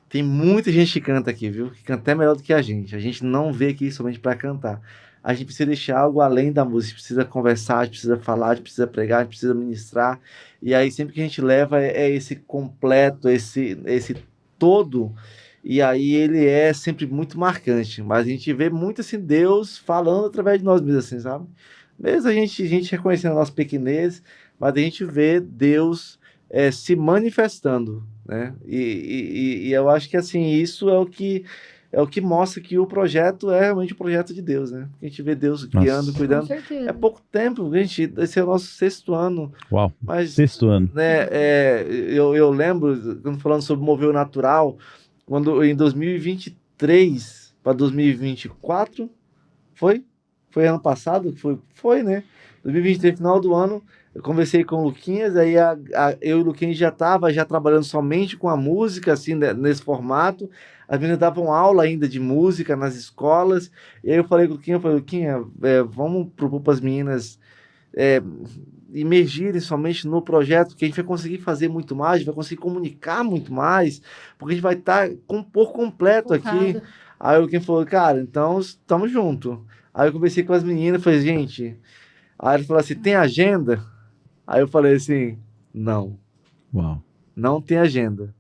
tem muita gente que canta aqui, viu? Que canta até melhor do que a gente não vê aqui somente pra cantar. A gente precisa deixar algo além da música, a gente precisa conversar, a gente precisa falar, a gente precisa pregar, a gente precisa ministrar, e aí sempre que a gente leva esse completo, esse todo. E aí ele é sempre muito marcante, mas a gente vê muito assim Deus falando através de nós mesmos, assim, sabe? Mesmo a gente reconhecendo a nossa pequenez, mas a gente vê Deus se manifestando, né? E eu acho que assim, isso é o que mostra que o projeto é realmente o projeto de Deus, né? A gente vê Deus guiando, Com cuidando. certeza. É pouco tempo, gente, esse é o nosso 6º ano. Uau, Mas 6º ano. né, eu lembro, quando falando sobre mover o natural, quando em 2023 para 2024, foi ano passado, foi, né? 2023, final do ano, eu conversei com o Luquinhas, aí eu e o Luquinhas já trabalhando somente com a música, assim, nesse formato. As meninas davam aula ainda de música nas escolas, e aí eu falei com o Luquinhas, vamos propor para as meninas imergirem somente no projeto, que a gente vai conseguir fazer muito mais, a gente vai conseguir comunicar muito mais, porque a gente vai estar por completo aqui. Focado. Aí alguém falou, cara, então estamos juntos. Aí eu conversei com as meninas, falei, gente... Aí ele falou assim, tem agenda? Aí eu falei assim, não, Uau. não tem agenda.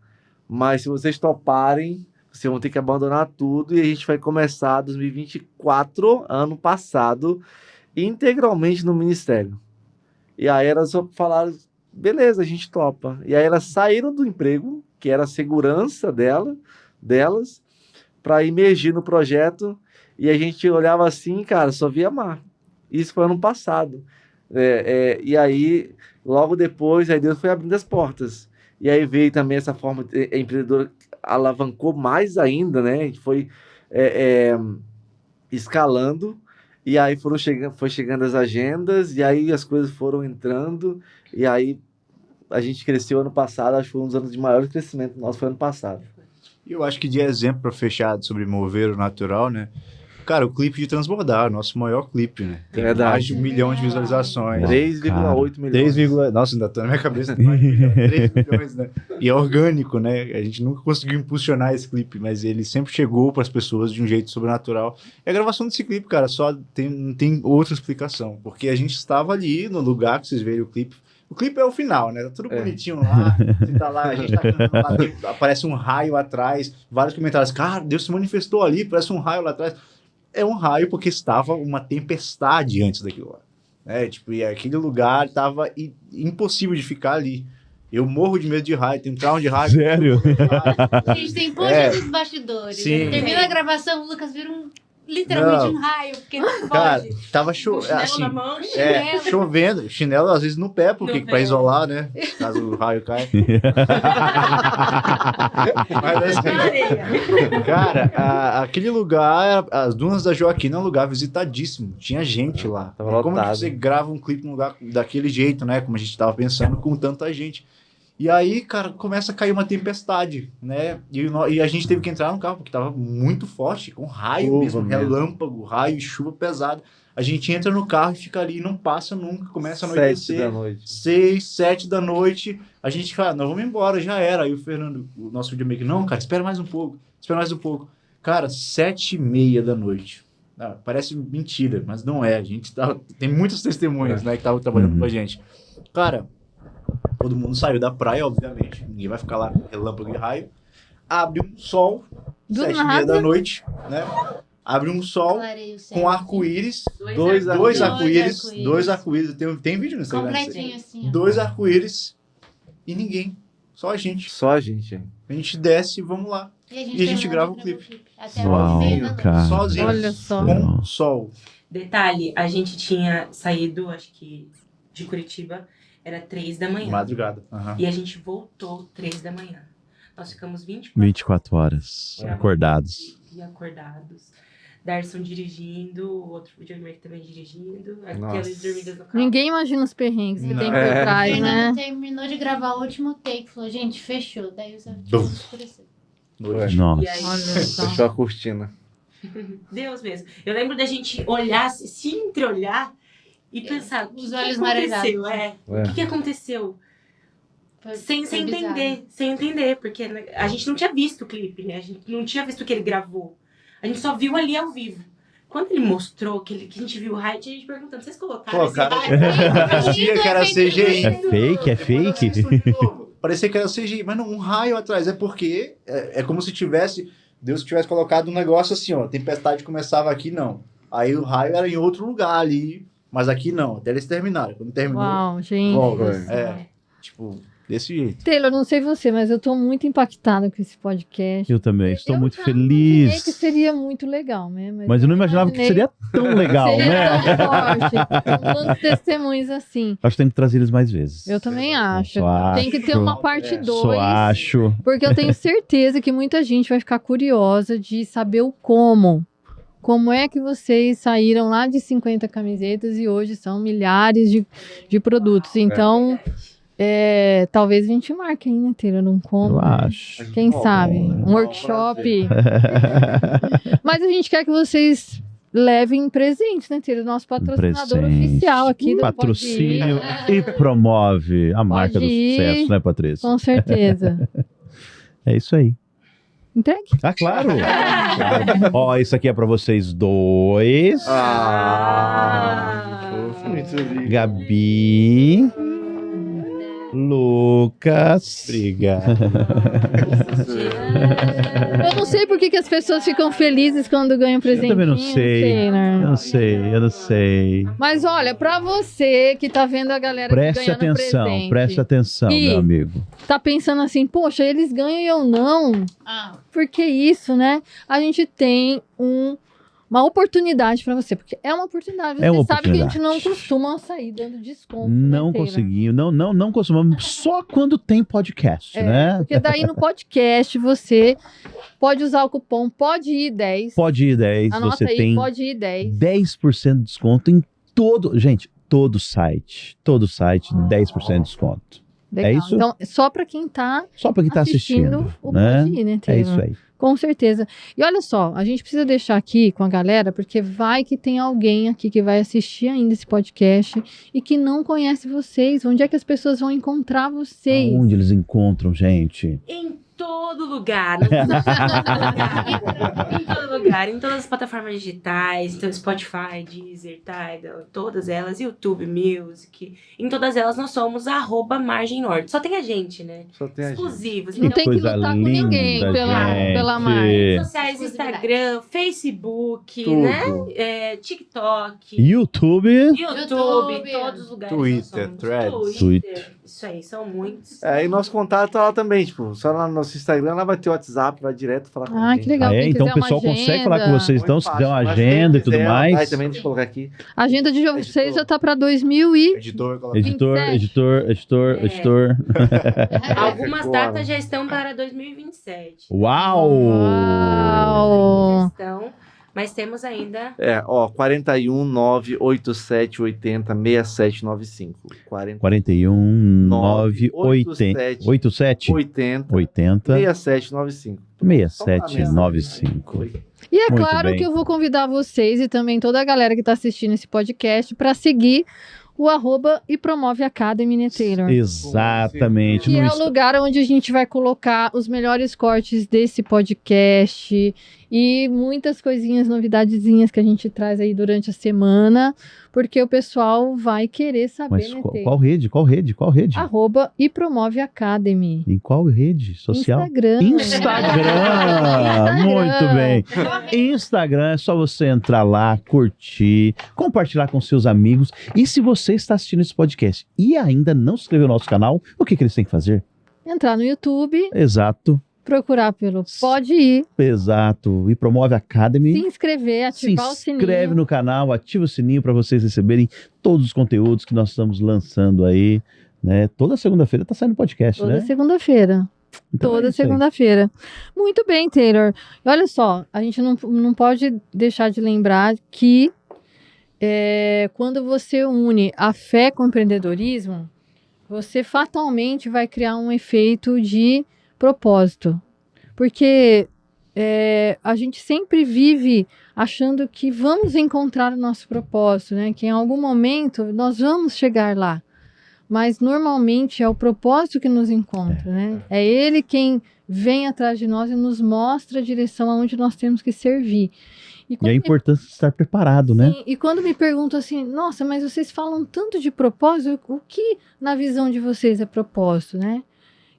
Mas se vocês toparem, vocês vão ter que abandonar tudo e a gente vai começar 2024, ano passado, integralmente no ministério. E aí elas só falaram, beleza, a gente topa. E aí elas saíram do emprego, que era a segurança delas, para imergir no projeto. E a gente olhava assim, cara, só via mar. Isso foi ano passado. E aí, logo depois, aí Deus foi abrindo as portas. E aí veio também essa forma, a empreendedora alavancou mais ainda, né? A gente foi escalando, e aí foi chegando as agendas, e aí as coisas foram entrando, e aí a gente cresceu ano passado, acho que foi um dos anos de maior crescimento nosso, foi ano passado. E eu acho que de exemplo para fechar sobre mover o natural, né? Cara, o clipe de Transbordar, o nosso maior clipe, né? Tem Verdade. mais de 1 milhão de visualizações. 3,8 milhões. Nossa, ainda tá na minha cabeça. 3 milhões, né? E é orgânico, né? A gente nunca conseguiu impulsionar esse clipe, mas ele sempre chegou para as pessoas de um jeito sobrenatural. E a gravação desse clipe, cara, não tem outra explicação. Porque a gente estava ali no lugar que vocês veem o clipe. O clipe é o final, né? Tá tudo bonitinho lá. Você tá lá, a gente tá cantando lá, aparece um raio atrás, vários comentários. Cara, Deus se manifestou ali, parece um raio lá atrás. É um raio porque estava uma tempestade antes daquilo lá. Tipo, e aquele lugar estava impossível de ficar ali. Eu morro de medo de raio, tenho trauma de raio. Sério? A gente tem post dos bastidores. Sim. Termina a gravação, o Lucas vira literalmente Não. um raio, porque não Cara, pode. tava Chinelo assim, na mão, chovendo, chinelo às vezes no pé, porque No pra pé. isolar, né? Caso o raio caia. Mas assim, na areia. cara, aquele lugar, as Dunas da Joaquina é um lugar visitadíssimo. Tinha gente lá. Tava Como que lotado. você grava um clipe num lugar daquele jeito, né? Como a gente tava pensando, com tanta gente. E aí, cara, começa a cair uma tempestade, né? E a gente teve que entrar no carro, porque tava muito forte, com raio Chuva mesmo, mesmo. relâmpago, raio e chuva pesada. A gente entra no carro e fica ali, não passa nunca, começa a 7 anoitecer. da noite. 6, 7 da noite, a gente fala, nós vamos embora, já era. Aí o Fernando, o nosso videomaker, não, cara, espera mais um pouco. Cara, 7h30 da noite. Ah, parece mentira, mas não é. A gente tem muitas testemunhas, né, que estavam trabalhando com a gente. Cara, todo mundo saiu da praia, obviamente. Ninguém vai ficar lá, relâmpago e raio. Abre um sol, Do 7h30 nada. da noite, né? Abre um sol Clareia o céu. com arco-íris. Dois Dois arco-íris. arco-íris. Dois arco-íris. Tem vídeo no Instagram. Completinho assim, ó. 2 arco-íris e ninguém. Só a gente. Só a gente, hein? A gente desce e vamos lá. E a gente terminou grava de o gravar clipe. Até Uau, 11h30 da noite. cara. Sozinho. Olha só. Com sol. Detalhe, a gente tinha saído, acho que de Curitiba, era 3 da manhã. Madrugada. Aham. E a gente voltou 3 da manhã. Nós ficamos 24 horas acordados. e acordados. Darson dirigindo, o outro videomaker também dirigindo, Nossa. aquelas dormidas no carro. Ninguém imagina os perrengues que Não. tem por É. O trás, né? Fernando terminou de gravar o último take, falou, gente, fechou. Daí o céu Bum. escureceu. Noite. Nossa. E aí, Olha só. Fechou a cortina. Deus mesmo. Eu lembro da gente olhar, se entreolhar e pensar, o Os que olhos aconteceu? marejados. O que aconteceu? Foi- Sem foi entender, porque né, a gente não tinha visto o clipe, né? A gente não tinha visto o que ele gravou. A gente só viu ali ao vivo. Quando ele mostrou que a gente viu o raio, tinha gente perguntando, vocês colocaram esse Colocaram. raio? Parecia que era CGI. É fake? É fake? Parecia que era CGI, mas não, um raio atrás. É porque é como se Deus tivesse colocado um negócio assim, ó. A tempestade começava aqui, não. Aí o raio era em outro lugar ali, mas aqui não. Até eles terminaram. Quando terminou, Uau, gente. volta. Foi. Tipo, desse jeito. Taylor, não sei você, mas eu tô muito impactada com esse podcast. Eu também, estou Eu muito já imaginei feliz. que seria muito legal, né? Mas eu não imaginava que seria tão legal, seria né? tão forte. Com tantos testemunhos assim. Acho que tem que trazer eles mais vezes. Eu também acho. Só Tem que ter acho. uma parte 2. Só acho. Porque eu tenho certeza que muita gente vai ficar curiosa de saber o como. Como é que vocês saíram lá de 50 camisetas e hoje são milhares de produtos. Então, talvez a gente marque aí, né, Taylor? Num como. Eu acho. Quem sabe? Um workshop. Mas a gente quer que vocês levem presentes, né? Ter o nosso patrocinador oficial aqui do patrocínio e promove a marca do sucesso, né, Patrícia? Com certeza. É isso aí. Entregue. Ah, claro. Claro. Ó, isso aqui é pra vocês dois. Que fofo, muito lindo. Gabi. Lucas. Obrigado. Eu não sei por que as pessoas ficam felizes quando ganham presentinho. Eu também não sei. Né? Eu não sei. Mas olha, pra você que tá vendo a galera Preste ganhando atenção, presente, preste atenção, E- meu amigo. tá pensando assim, poxa, eles ganham e eu não. Por que isso, né? A gente tem uma oportunidade pra você, porque é uma oportunidade. Você É uma sabe que a gente oportunidade. não costuma sair dando desconto. Não né, Taylor? conseguimos, não costumamos, só quando tem podcast, né? Porque daí no podcast você pode usar o cupom Pode Ir 10. Pode ir 10, Anota você aí, tem Pode Ir 10. 10% de desconto em todo, gente, todo site, 10% de desconto. Legal. É isso? Então, só pra quem tá Só para quem tá assistindo, o né? Pode Ir, né, É Taylor? isso aí. Com certeza. E olha só, a gente precisa deixar aqui com a galera, porque vai que tem alguém aqui que vai assistir ainda esse podcast e que não conhece vocês. Onde é que as pessoas vão encontrar vocês? Onde eles encontram, gente? Em todo lugar. Em todo lugar. Em todas as plataformas digitais. Então, Spotify, Deezer, Tidal, todas elas. YouTube Music. Em todas elas nós somos @Margem Norte. Só tem a gente, né? Só tem a gente. Exclusivos. Não Então, tem que coisa lutar com ninguém linda, pela gente. marca. redes sociais, Instagram, Facebook, Tudo. né? TikTok. YouTube, YouTube, todos os lugares. Twitter, nós somos. Threads. Twitter. Isso aí, são muitos. É, e nosso contato tá lá também, tipo, só lá no nosso Instagram, lá vai ter o WhatsApp, vai direto falar com a Ah, gente. que legal. Quem então o quiser uma pessoal consegue agenda. falar com vocês, então, Muito se quiser uma fácil. Mas agenda e quem tudo quiser, mais. vai também, deixa eu colocar aqui. A agenda de vocês já tá pra 2000 e... Editor, coloca. Editor, 27. editor. Algumas Ficou, datas já estão para 2027. Uau! Uau! Já estão, mas temos ainda. É, ó, 41 987 80 6795. 41 9 80 87 80 80 6795. 6795. E é Muito claro bem. que eu vou convidar vocês e também toda a galera que está assistindo esse podcast para seguir o @e promove Academy, né, Taylor? Exatamente. Que No é o lugar onde a gente vai colocar os melhores cortes desse podcast e muitas coisinhas, novidadezinhas que a gente traz aí durante a semana, porque o pessoal vai querer saber, Mas né, qual Taylor? rede? Qual rede? Qual rede? @e promove Academy. Em qual rede social? Instagram. Instagram! Muito bem. Instagram é só você entrar lá, curtir, compartilhar com seus amigos. E se você está assistindo esse podcast e ainda não se inscreveu no nosso canal, o que eles têm que fazer? Entrar no YouTube, Exato, procurar pelo Pode Ir, exato. E promove Academy. se inscrever, Se ativar o sininho. inscreve no canal, ativa o sininho para vocês receberem todos os conteúdos que nós estamos lançando aí, né? Toda segunda-feira tá saindo podcast, Toda né? segunda-feira. Então é Toda isso aí. segunda-feira. Muito bem, Taylor. E olha só, a gente não pode deixar de lembrar que quando você une a fé com o empreendedorismo, você fatalmente vai criar um efeito de propósito. Porque a gente sempre vive achando que vamos encontrar o nosso propósito, né? Que em algum momento nós vamos chegar lá. Mas normalmente é o propósito que nos encontra, né? É ele quem vem atrás de nós e nos mostra a direção aonde nós temos que servir. E a importância de estar preparado, né? Sim, e quando me perguntam assim, nossa, mas vocês falam tanto de propósito, o que na visão de vocês é propósito, né?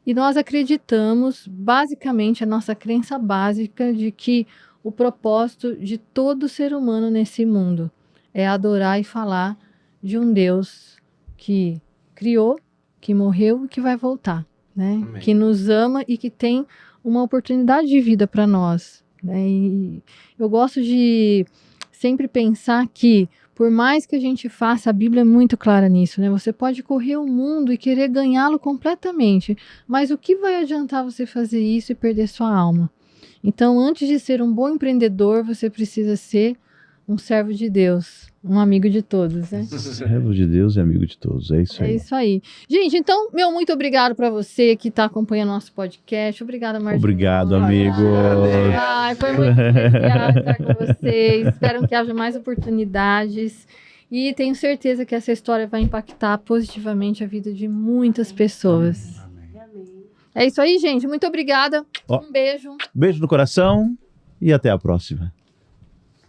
E nós acreditamos, basicamente, a nossa crença básica de que o propósito de todo ser humano nesse mundo é adorar e falar de um Deus que criou, que morreu e que vai voltar, né? Amém. Que nos ama e que tem uma oportunidade de vida para nós, né? E eu gosto de sempre pensar que, por mais que a gente faça, a Bíblia é muito clara nisso, né? Você pode correr o mundo e querer ganhá-lo completamente, mas o que vai adiantar você fazer isso e perder sua alma? Então, antes de ser um bom empreendedor, você precisa ser um servo de Deus, um amigo de todos, né? Servo de Deus e amigo de todos. É isso É aí. isso aí. Gente, então, muito obrigado para você que está acompanhando nosso podcast. Obrigada, Martinho. Obrigado, amigo. Ai, foi muito especial estar com vocês. Espero que haja mais oportunidades. E tenho certeza que essa história vai impactar positivamente a vida de muitas pessoas. Amém. É isso aí, gente. Muito obrigada. Ó. Um beijo. Beijo no coração e até a próxima.